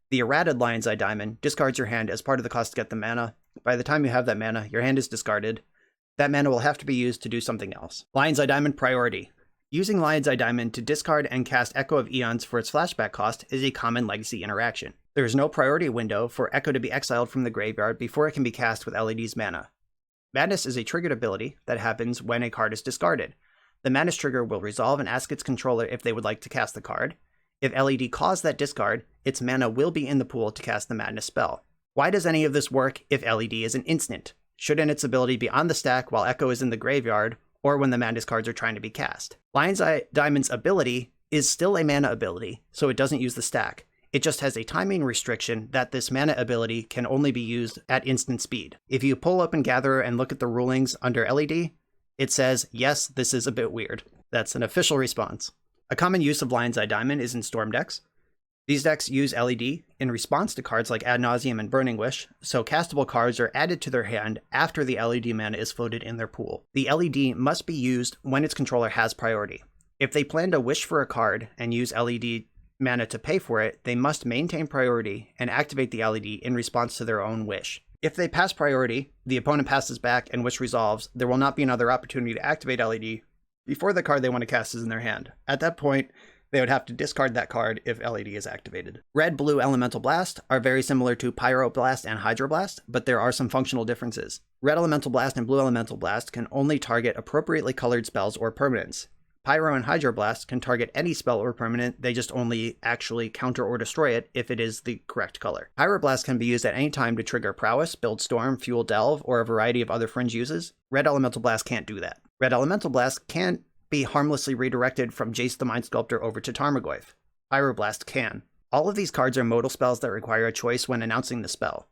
S1: the errated Lion's Eye Diamond discards your hand as part of the cost to get the mana. By the time you have that mana, your hand is discarded. That mana will have to be used to do something else. Lion's Eye Diamond priority. Using Lion's Eye Diamond to discard and cast Echo of Eons for its flashback cost is a common Legacy interaction. There is no priority window for Echo to be exiled from the graveyard before it can be cast with LED's mana. Madness is a triggered ability that happens when a card is discarded. The Madness trigger will resolve and ask its controller if they would like to cast the card. If LED caused that discard, its mana will be in the pool to cast the Madness spell. Why does any of this work if LED is an instant? Shouldn't its ability be on the stack while Echo is in the graveyard, or when the Madness cards are trying to be cast? Lion's Eye Diamond's ability is still a mana ability, so it doesn't use the stack. It just has a timing restriction that this mana ability can only be used at instant speed. If you pull open Gatherer and look at the rulings under LED, it says, yes, this is a bit weird. That's an official response. A common use of Lion's Eye Diamond is in Storm decks. These decks use LED in response to cards like Ad Nauseam and Burning Wish, so castable cards are added to their hand after the LED mana is floated in their pool. The LED must be used when its controller has priority. If they plan to wish for a card and use LED mana to pay for it, they must maintain priority and activate the LED in response to their own wish. If they pass priority, the opponent passes back and wish resolves, there will not be another opportunity to activate LED before the card they want to cast is in their hand. At that point, they would have to discard that card if LED is activated. Red-blue Elemental Blast are very similar to Pyroblast and Hydroblast, but there are some functional differences. Red Elemental Blast and Blue Elemental Blast can only target appropriately colored spells or permanents. Pyro and Hydroblast can target any spell or permanent, they just only actually counter or destroy it if it is the correct color. Pyroblast can be used at any time to trigger Prowess, Build Storm, Fuel Delve, or a variety of other fringe uses. Red Elemental Blast can't do that. Red Elemental Blast can't be harmlessly redirected from Jace the Mind Sculptor over to Tarmogoyf. Pyroblast can. All of these cards are modal spells that require a choice when announcing the spell.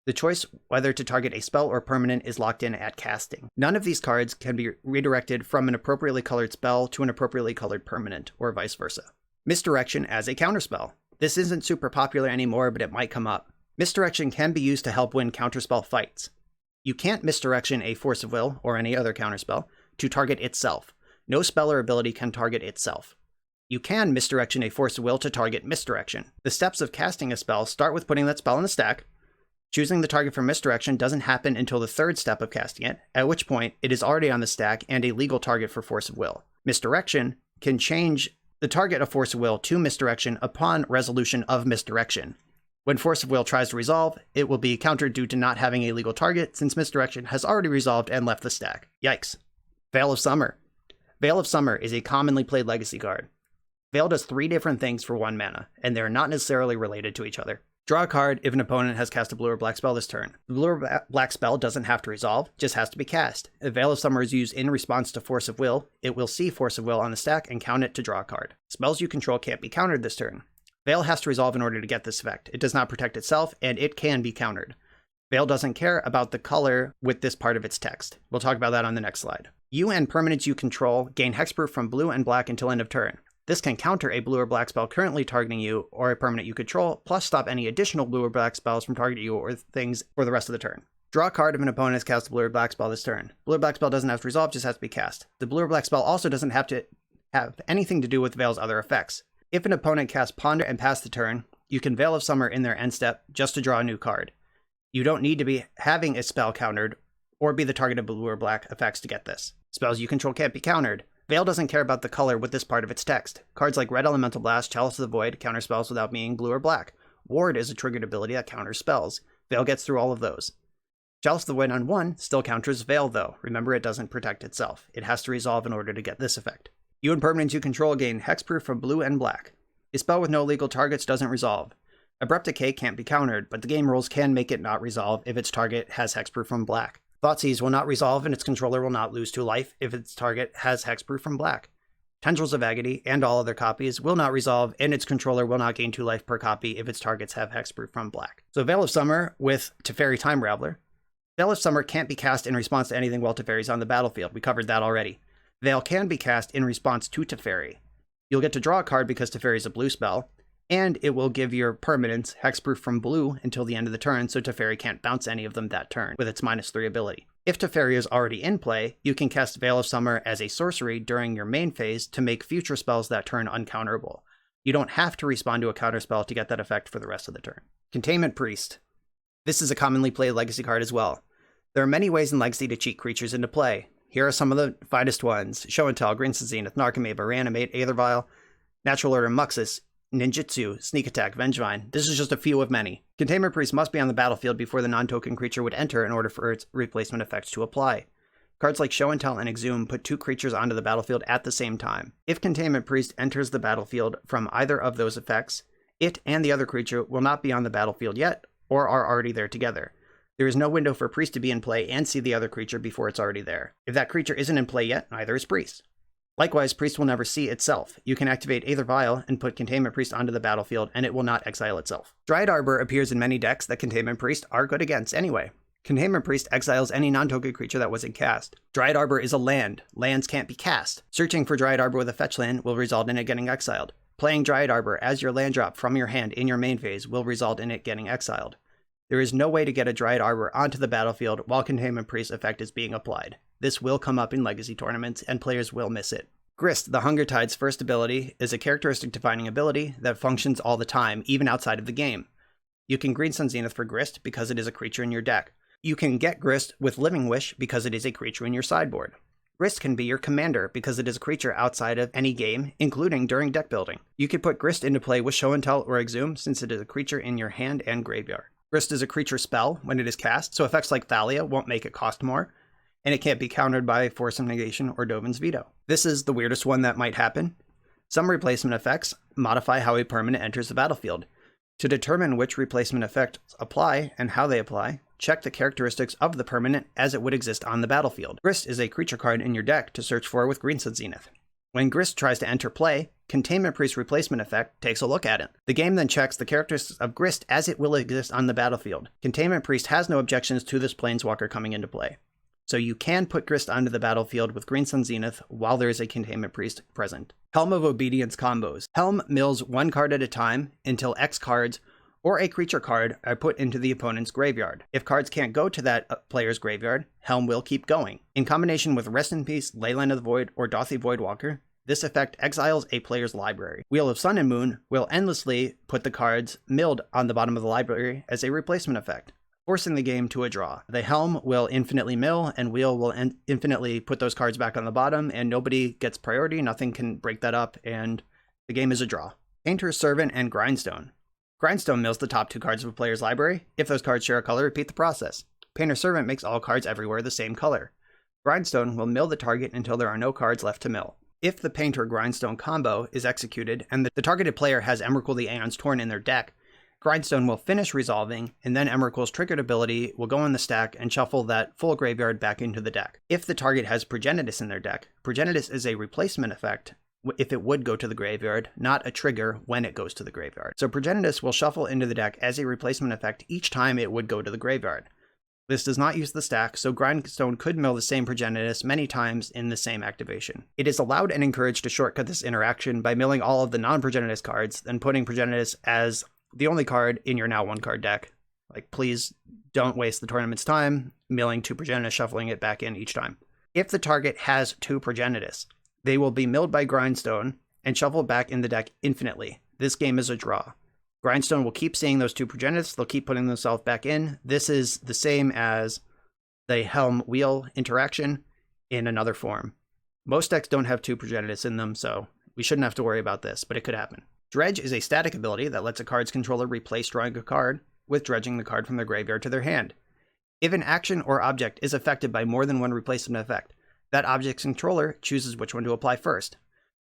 S1: The choice whether to target a spell or permanent is locked in at casting. None of these cards can be redirected from an appropriately colored spell to an appropriately colored permanent, or vice versa. Misdirection as a counterspell. This isn't super popular anymore, but it might come up. Misdirection can be used to help win counterspell fights. You can't misdirection a Force of Will, or any other counterspell, to target itself. No spell or ability can target itself. You can misdirection a Force of Will to target misdirection. The steps of casting a spell start with putting that spell in the stack. Choosing the target for misdirection doesn't happen until the third step of casting it, at which point it is already on the stack and a legal target for Force of Will. Misdirection can change the target of Force of Will to misdirection upon resolution of misdirection. When Force of Will tries to resolve, it will be countered due to not having a legal target, since misdirection has already resolved and left the stack. Yikes. Veil of Summer. Veil of Summer is a commonly played Legacy card. Veil does 3 different things for 1 mana, and they are not necessarily related to each other. Draw a card if an opponent has cast a blue or black spell this turn. The blue or black spell doesn't have to resolve, just has to be cast. If Veil of Summer is used in response to Force of Will, it will see Force of Will on the stack and count it to draw a card. Spells you control can't be countered this turn. Veil has to resolve in order to get this effect. It does not protect itself, and it can be countered. Veil doesn't care about the color with this part of its text. We'll talk about that on the next slide. You and permanents you control gain hexproof from blue and black until end of turn. This can counter a blue or black spell currently targeting you or a permanent you control, plus stop any additional blue or black spells from targeting you or things for the rest of the turn. Draw a card if an opponent has cast a blue or black spell this turn. Blue or black spell doesn't have to resolve, just has to be cast. The blue or black spell also doesn't have to have anything to do with Veil's other effects. If an opponent casts Ponder and pass the turn, you can Veil of Summer in their end step just to draw a new card. You don't need to be having a spell countered or be the target of blue or black effects to get this. Spells you control can't be countered. Veil doesn't care about the color with this part of its text. Cards like Red Elemental Blast, Chalice of the Void counter spells without being blue or black. Ward is a triggered ability that counters spells. Veil gets through all of those. Chalice of the Void on 1 still counters Veil though. Remember, it doesn't protect itself. It has to resolve in order to get this effect. You and permanents you control gain hexproof from blue and black. A spell with no legal targets doesn't resolve. Abrupt Decay can't be countered, but the game rules can make it not resolve if its target has hexproof from black. Thoughtseize will not resolve and its controller will not lose 2 life if its target has hexproof from black. Tendrils of Agony and all other copies will not resolve and its controller will not gain 2 life per copy if its targets have hexproof from black. So Veil of Summer with Teferi Time Raveler. Veil of Summer can't be cast in response to anything while Teferi's on the battlefield. We covered that already. Veil can be cast in response to Teferi. You'll get to draw a card because Teferi is a blue spell, and it will give your permanents hexproof from blue until the end of the turn, so Teferi can't bounce any of them that turn with its -3 ability. If Teferi is already in play, you can cast Veil of Summer as a sorcery during your main phase to make future spells that turn uncounterable. You don't have to respond to a counterspell to get that effect for the rest of the turn. Containment Priest. This is a commonly played Legacy card as well. There are many ways in Legacy to cheat creatures into play. Here are some of the finest ones: Show and Tell, Grinston Zenith, Narcomoeba, Reanimate, Aethervial, Natural Order, Muxus, Ninjutsu, Sneak Attack, Vengevine. This is just a few of many. Containment Priest must be on the battlefield before the non-token creature would enter in order for its replacement effects to apply. Cards like Show and Tell and Exhume put 2 creatures onto the battlefield at the same time. If Containment Priest enters the battlefield from either of those effects, it and the other creature will not be on the battlefield yet, or are already there together. There is no window for Priest to be in play and see the other creature before it's already there. If that creature isn't in play yet, neither is Priest. Likewise, Priest will never see itself. You can activate Aether Vial and put Containment Priest onto the battlefield, and it will not exile itself. Dryad Arbor appears in many decks that Containment Priest are good against anyway. Containment Priest exiles any non-token creature that wasn't cast. Dryad Arbor is a land. Lands can't be cast. Searching for Dryad Arbor with a fetch land will result in it getting exiled. Playing Dryad Arbor as your land drop from your hand in your main phase will result in it getting exiled. There is no way to get a Dryad Arbor onto the battlefield while Containment Priest effect is being applied. This will come up in Legacy tournaments, and players will miss it. Grist, the Hunger Tide's first ability, is a characteristic defining ability that functions all the time, even outside of the game. You can Greensun Zenith for Grist because it is a creature in your deck. You can get Grist with Living Wish because it is a creature in your sideboard. Grist can be your commander because it is a creature outside of any game, including during deck building. You could put Grist into play with Show and Tell or Exhume since it is a creature in your hand and graveyard. Grist is a creature spell when it is cast, so effects like Thalia won't make it cost more, and it can't be countered by Force of Negation or Dovin's Veto. This is the weirdest one that might happen. Some replacement effects modify how a permanent enters the battlefield. To determine which replacement effects apply and how they apply, check the characteristics of the permanent as it would exist on the battlefield. Grist is a creature card in your deck to search for with Greensun Zenith. When Grist tries to enter play, Containment Priest replacement effect takes a look at it. The game then checks the characteristics of Grist as it will exist on the battlefield. Containment Priest has no objections to this Planeswalker coming into play. So you can put Grist onto the battlefield with Greensun Zenith while there is a Containment Priest present. Helm of Obedience combos. Helm mills 1 card at a time until X cards or a creature card are put into the opponent's graveyard. If cards can't go to that player's graveyard, Helm will keep going. In combination with Rest in Peace, Leyline of the Void, or Dauthi Voidwalker, this effect exiles a player's library. Wheel of Sun and Moon will endlessly put the cards milled on the bottom of the library as a replacement effect, forcing the game to a draw. The Helm will infinitely mill, and Wheel will infinitely put those cards back on the bottom, and nobody gets priority, nothing can break that up, and the game is a draw. Painter's Servant and Grindstone. Grindstone mills the top 2 cards of a player's library. If those cards share a color, repeat the process. Painter's Servant makes all cards everywhere the same color. Grindstone will mill the target until there are no cards left to mill. If the Painter Grindstone combo is executed and the targeted player has Emrakul the Aeon's Torn in their deck, Grindstone will finish resolving, and then Emrakul's triggered ability will go in the stack and shuffle that full graveyard back into the deck. If the target has Progenitus in their deck, Progenitus is a replacement effect if it would go to the graveyard, not a trigger when it goes to the graveyard. So Progenitus will shuffle into the deck as a replacement effect each time it would go to the graveyard. This does not use the stack, so Grindstone could mill the same Progenitus many times in the same activation. It is allowed and encouraged to shortcut this interaction by milling all of the non-Progenitus cards and putting Progenitus as the only card in your now 1-card deck Like, please don't waste the tournament's time milling 2 Progenitus, shuffling it back in each time. If the target has 2 Progenitus, they will be milled by Grindstone and shuffled back in the deck infinitely. This game is a draw. Grindstone will keep seeing those 2 Progenitus, they'll keep putting themselves back in. This is the same as the Helm Wheel interaction in another form. Most decks don't have 2 Progenitus in them, so we shouldn't have to worry about this, but it could happen. Dredge is a static ability that lets a card's controller replace drawing a card with dredging the card from their graveyard to their hand. If an action or object is affected by more than one replacement effect, that object's controller chooses which one to apply first.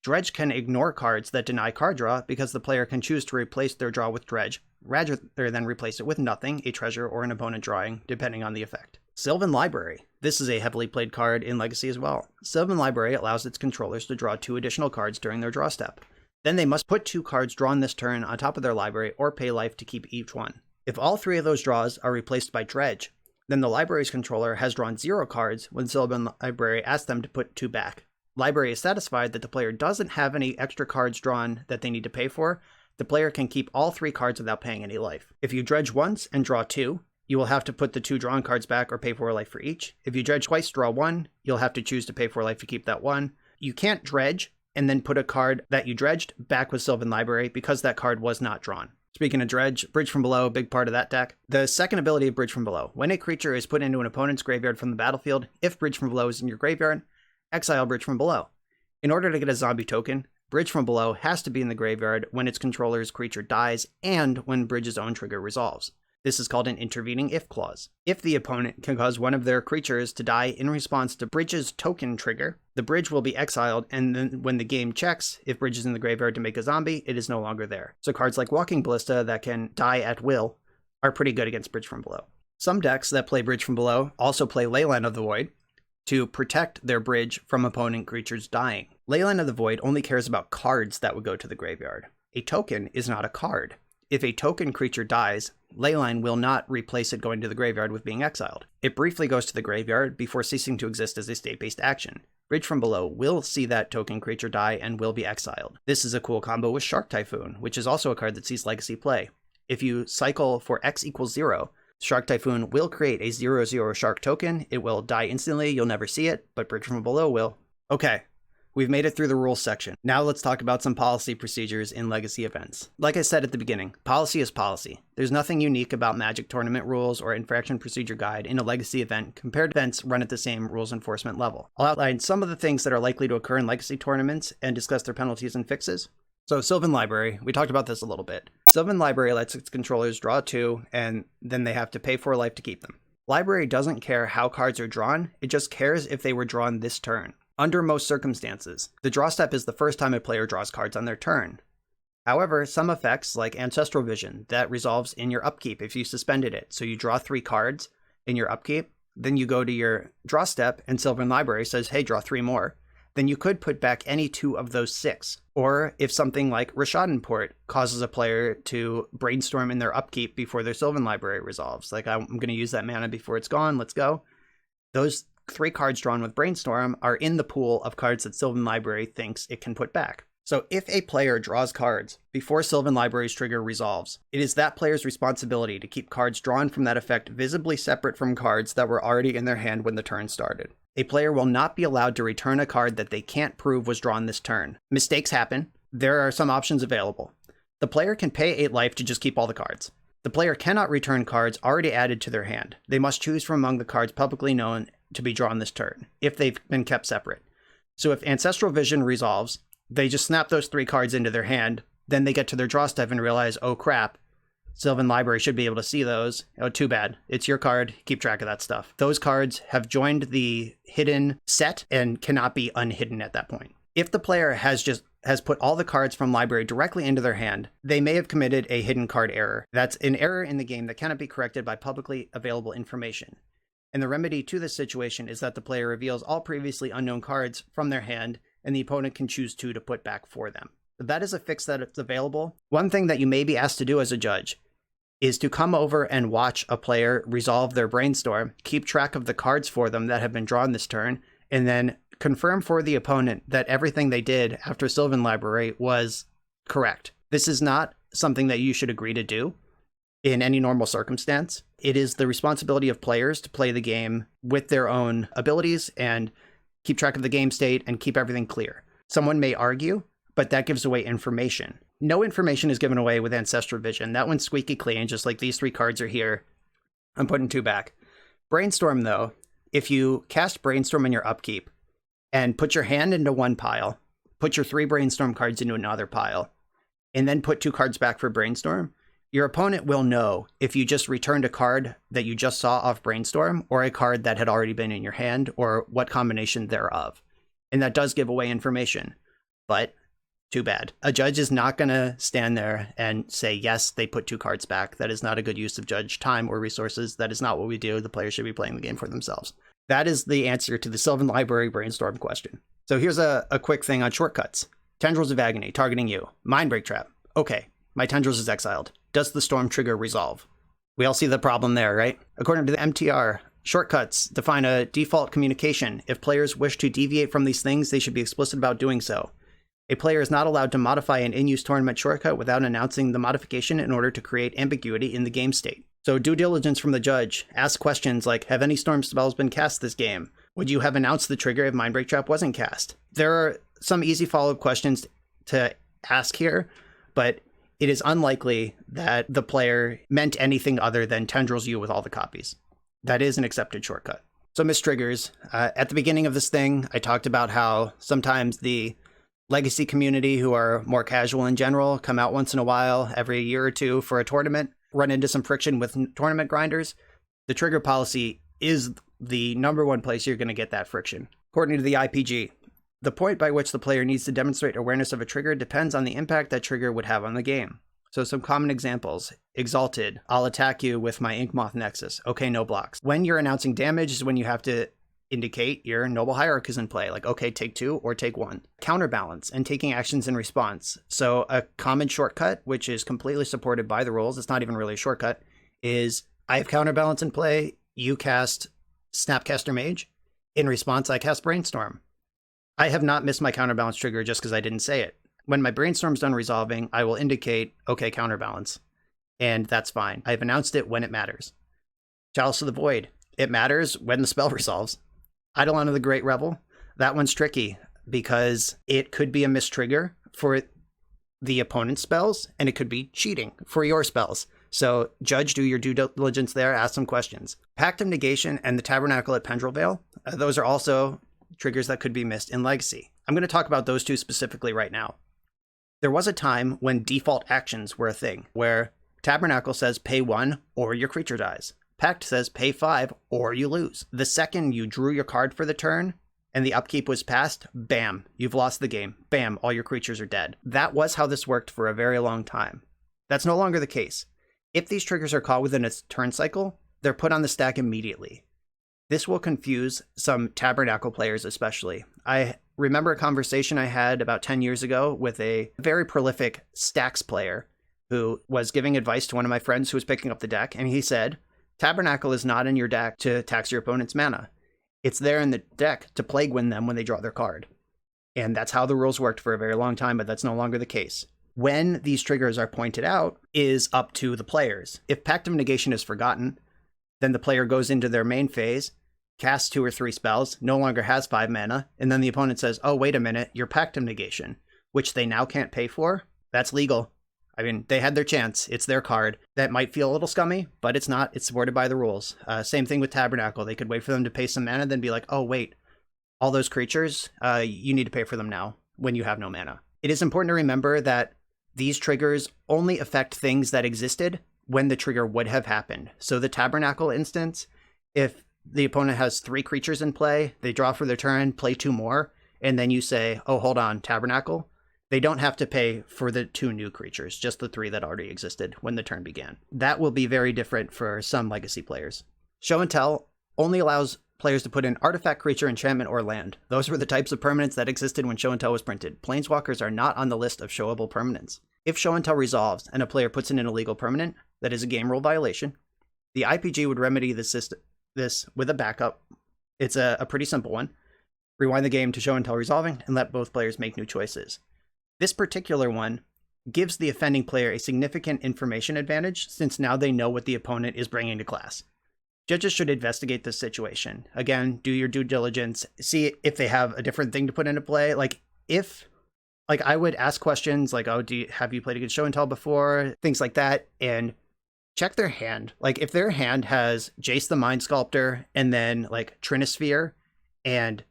S1: Dredge can ignore cards that deny card draw because the player can choose to replace their draw with Dredge, rather than replace it with nothing, a treasure, or an opponent drawing, depending on the effect. Sylvan Library. This is a heavily played card in Legacy as well. Sylvan Library allows its controllers to draw 2 additional cards during their draw step. Then they must put 2 cards drawn this turn on top of their library or pay life to keep each one. If all 3 of those draws are replaced by Dredge, then the library's controller has drawn 0 cards when Sylvan Library asks them to put 2 back. Library is satisfied that the player doesn't have any extra cards drawn that they need to pay for. The player can keep all 3 cards without paying any life. If you dredge once and draw 2, you will have to put the 2 drawn cards back or pay 4 life for each. If you dredge twice, draw 1, you'll have to choose to pay 4 life to keep that 1. You can't dredge and then put a card that you dredged back with Sylvan Library because that card was not drawn. Speaking of dredge, Bridge from Below, big part of that deck. The second ability of Bridge from Below. When a creature is put into an opponent's graveyard from the battlefield, if Bridge from Below is in your graveyard, exile Bridge from Below. In order to get a zombie token, Bridge from Below has to be in the graveyard when its controller's creature dies and when Bridge's own trigger resolves. This is called an intervening if clause. If the opponent can cause one of their creatures to die in response to Bridge's token trigger, the Bridge will be exiled, and then when the game checks if Bridge is in the graveyard to make a zombie, it is no longer there. So cards like Walking Ballista that can die at will are pretty good against Bridge from Below. Some decks that play Bridge from Below also play Leyline of the Void to protect their Bridge from opponent creatures dying. Leyline of the Void only cares about cards that would go to the graveyard. A token is not a card. If a token creature dies, Leyline will not replace it going to the graveyard with being exiled. It briefly goes to the graveyard before ceasing to exist as a state-based action. Bridge from Below will see that token creature die and will be exiled. This is a cool combo with Shark Typhoon, which is also a card that sees Legacy play. If you cycle for X equals 0, Shark Typhoon will create a 0/0 shark token. It will die instantly, you'll never see it, but Bridge from Below will. Okay. We've made it through the rules section. Now let's talk about some policy procedures in Legacy events. Like I said at the beginning, policy is policy. There's nothing unique about Magic tournament rules or Infraction procedure guide in a Legacy event compared to events run at the same rules enforcement level. I'll outline some of the things that are likely to occur in Legacy tournaments and discuss their penalties and fixes. So Sylvan Library, we talked about this a little bit. Sylvan Library lets its controllers draw 2, and then they have to pay 4 life to keep them. Library doesn't care how cards are drawn, it just cares if they were drawn this turn. Under most circumstances, the draw step is the first time a player draws cards on their turn. However, some effects, like Ancestral Vision, that resolves in your upkeep if you suspended it. So you draw 3 cards in your upkeep, then you go to your draw step, and Sylvan Library says, hey, draw 3 more. Then you could put back any 2 of those 6. Or if something like Rashadan Port causes a player to brainstorm in their upkeep before their Sylvan Library resolves, like I'm going to use that mana before it's gone, let's go. Those 3 cards drawn with Brainstorm are in the pool of cards that Sylvan Library thinks it can put back. So if a player draws cards before Sylvan Library's trigger resolves, it is that player's responsibility to keep cards drawn from that effect visibly separate from cards that were already in their hand when the turn started. A player will not be allowed to return a card that they can't prove was drawn this turn. Mistakes happen. There are some options available. The player can pay 8 life to just keep all the cards. The player cannot return cards already added to their hand. They must choose from among the cards publicly known to be drawn this turn, if they've been kept separate. So if Ancestral Vision resolves, they just snap those 3 cards into their hand, then they get to their draw step and realize, oh crap, Sylvan Library should be able to see those. Oh, too bad. It's your card. Keep track of that stuff. Those cards have joined the hidden set and cannot be unhidden at that point. If the player has put all the cards from library directly into their hand, they may have committed a hidden card error. That's an error in the game that cannot be corrected by publicly available information. And the remedy to this situation is that the player reveals all previously unknown cards from their hand, and the opponent can choose 2 to put back for them. So that is a fix that is available. One thing that you may be asked to do as a judge is to come over and watch a player resolve their brainstorm, keep track of the cards for them that have been drawn this turn, and then confirm for the opponent that everything they did after Sylvan Library was correct. This is not something that you should agree to do. in any normal circumstance. It is the responsibility of players to play the game with their own abilities and keep track of the game state and keep everything clear. Someone may argue, but that gives away information. No information is given away with Ancestral Vision. That one's squeaky clean, just like these 3 cards are here. I'm putting 2 back. Brainstorm, though, if you cast Brainstorm in your upkeep and put your hand into one pile, put your 3 Brainstorm cards into another pile, and then put 2 cards back for Brainstorm, your opponent will know if you just returned a card that you just saw off Brainstorm or a card that had already been in your hand or what combination thereof. And that does give away information, but too bad. A judge is not going to stand there and say, yes, they put 2 cards back. That is not a good use of judge time or resources. That is not what we do. The players should be playing the game for themselves. That is the answer to the Sylvan Library Brainstorm question. So here's a quick thing on shortcuts. Tendrils of Agony, targeting you. Mindbreak Trap. Okay, my Tendrils is exiled. Does the storm trigger resolve? We all see the problem there, right? According to the MTR, shortcuts define a default communication. If players wish to deviate from these things, they should be explicit about doing so. A player is not allowed to modify an in-use tournament shortcut without announcing the modification in order to create ambiguity in the game state. So due diligence from the judge. Ask questions like, have any storm spells been cast this game? Would you have announced the trigger if Mindbreak Trap wasn't cast? There are some easy follow-up questions to ask here, but it is unlikely that the player meant anything other than Tendrils you with all the copies. That is an accepted shortcut. So missed triggers. At the beginning of this thing, I talked about how sometimes the Legacy community, who are more casual in general, come out once in a while, every year or two for a tournament, run into some friction with tournament grinders. The trigger policy is the #1 place you're going to get that friction. According to the IPG, the point by which the player needs to demonstrate awareness of a trigger depends on the impact that trigger would have on the game. So some common examples. Exalted, I'll attack you with my Inkmoth Nexus. Okay, no blocks. When you're announcing damage is when you have to indicate your Noble Hierarch is in play, like, okay, take 2 or take 1. Counterbalance and taking actions in response. So a common shortcut, which is completely supported by the rules, it's not even really a shortcut, is I have counterbalance in play, you cast Snapcaster Mage. In response, I cast Brainstorm. I have not missed my counterbalance trigger just because I didn't say it. When my Brainstorm's done resolving, I will indicate, okay, counterbalance. And that's fine. I've announced it when it matters. Chalice of the Void. It matters when the spell resolves. Eidolon of the Great Revel. That one's tricky because it could be a mistrigger for the opponent's spells, and it could be cheating for your spells. So judge, do your due diligence there, ask some questions. Pact of Negation and the Tabernacle at Pendrell Vale, those are also triggers that could be missed in Legacy. I'm going to talk about those 2 specifically right now. There was a time when default actions were a thing, where Tabernacle says pay 1 or your creature dies. Pact says pay 5 or you lose. The second you drew your card for the turn and the upkeep was passed, bam, you've lost the game. Bam, all your creatures are dead. That was how this worked for a very long time. That's no longer the case. If these triggers are caught within a turn cycle, they're put on the stack immediately. This will confuse some Tabernacle players especially. I remember a conversation I had about 10 years ago with a very prolific Stacks player who was giving advice to one of my friends who was picking up the deck, and he said, Tabernacle is not in your deck to tax your opponent's mana. It's there in the deck to Plague Win them when they draw their card. And that's how the rules worked for a very long time, but that's no longer the case. When these triggers are pointed out is up to the players. If Pact of Negation is forgotten, then the player goes into their main phase, casts 2 or 3 spells, no longer has 5 mana, and then the opponent says, oh, wait a minute, your Pact of Negation, which they now can't pay for, that's legal. I mean, they had their chance. It's their card. That might feel a little scummy, but it's not. It's supported by the rules. Same thing with Tabernacle. They could wait for them to pay some mana, then be like, oh, wait, all those creatures, you need to pay for them now when you have no mana. It is important to remember that these triggers only affect things that existed when the trigger would have happened. So the Tabernacle instance, if the opponent has 3 creatures in play, they draw for their turn, play 2 more, and then you say, oh, hold on, Tabernacle, they don't have to pay for the 2 new creatures, just the 3 that already existed when the turn began. That will be very different for some Legacy players. Show and Tell only allows players to put in artifact, creature, enchantment, or land. Those were the types of permanents that existed when Show and Tell was printed. Planeswalkers are not on the list of showable permanents. If Show and Tell resolves and a player puts in an illegal permanent, that is a game rule violation, the IPG would remedy this with a backup. It's a pretty simple one. Rewind the game to Show and Tell resolving and let both players make new choices. This particular one gives the offending player a significant information advantage since now they know what the opponent is bringing to class. Judges should investigate this situation. Again, do your due diligence, see if they have a different thing to put into play. I would ask questions like, oh, have you played a good show and tell before? Things like that, and check their hand. Like if their hand has Jace the Mind Sculptor and then like Trinisphere and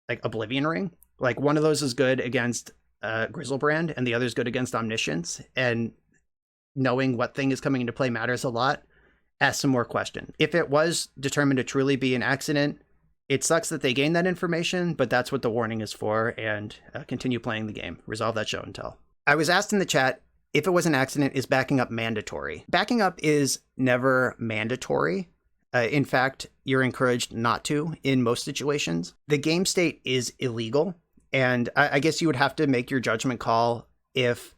S1: like Oblivion Ring, like one of those is good against Grizzlebrand and the other is good against Omniscience, and knowing what thing is coming into play matters a lot. Ask some more questions. If it was determined to truly be an accident, it sucks that they gained that information, but that's what the warning is for, and continue playing the game. Resolve that show and tell. I was asked in the chat, if it was an accident, is backing up mandatory? Backing up is never mandatory. In fact, you're encouraged not to in most situations. The game state is illegal, and I guess you would have to make your judgment call if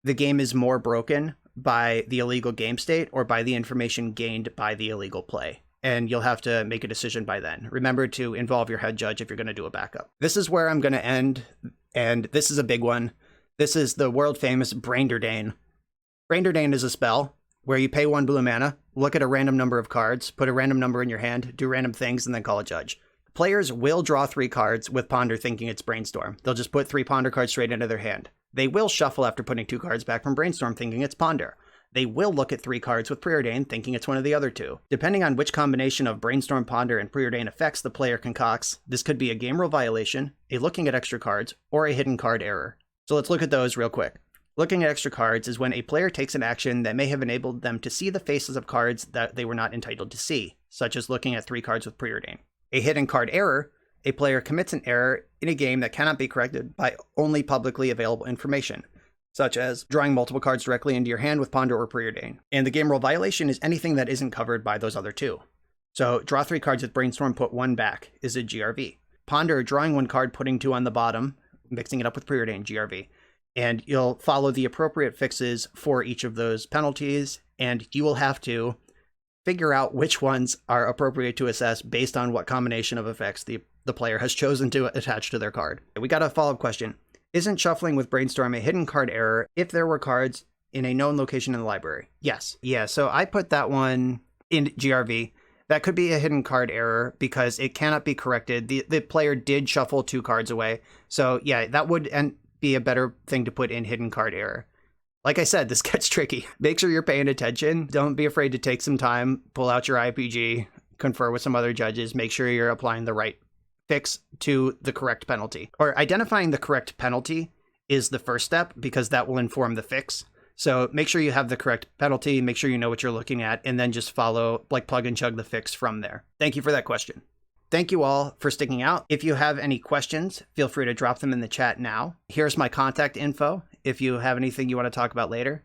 S1: the game is more broken by the illegal game state or by the information gained by the illegal play. And you'll have to make a decision by then. Remember to involve your head judge if you're going to do a backup. This is where I'm going to end, and this is a big one. This is the world famous Brainderdane. Brainderdane is a spell where you pay 1 blue mana, look at a random number of cards, put a random number in your hand, do random things, and then call a judge. Players will draw 3 cards with Ponder thinking it's Brainstorm. They'll just put 3 Ponder cards straight into their hand. They will shuffle after putting 2 cards back from Brainstorm thinking it's Ponder. They will look at 3 cards with Preordain thinking it's one of the other 2. Depending on which combination of Brainstorm, Ponder, and Preordain effects the player concocts, this could be a game rule violation, a looking at extra cards, or a hidden card error. So let's look at those real quick. Looking at extra cards is when a player takes an action that may have enabled them to see the faces of cards that they were not entitled to see, such as looking at 3 cards with Preordain. A hidden card error, a player commits an error in a game that cannot be corrected by only publicly available information, such as drawing multiple cards directly into your hand with Ponder or Preordain. And the game rule violation is anything that isn't covered by those other 2. So draw 3 cards with Brainstorm, put 1 back is a GRV. Ponder, drawing 1 card, putting 2 on the bottom, mixing it up with Preordain, GRV. And you'll follow the appropriate fixes for each of those penalties, and you will have to figure out which ones are appropriate to assess based on what combination of effects the player has chosen to attach to their card. We got a follow-up question. Isn't shuffling with Brainstorm a hidden card error if there were cards in a known location in the library? Yes. Yeah, so I put that one in GRV. That could be a hidden card error because it cannot be corrected. The player did shuffle 2 cards away. So yeah, that would be a better thing to put in hidden card error. Like I said, this gets tricky. Make sure you're paying attention. Don't be afraid to take some time, pull out your IPG, confer with some other judges, make sure you're applying the right fix to the correct penalty. Or identifying the correct penalty is the first step because that will inform the fix. So make sure you have the correct penalty, make sure you know what you're looking at, and then just follow, like plug and chug the fix from there. Thank you for that question. Thank you all for sticking out. If you have any questions, feel free to drop them in the chat now. Here's my contact info if you have anything you want to talk about later.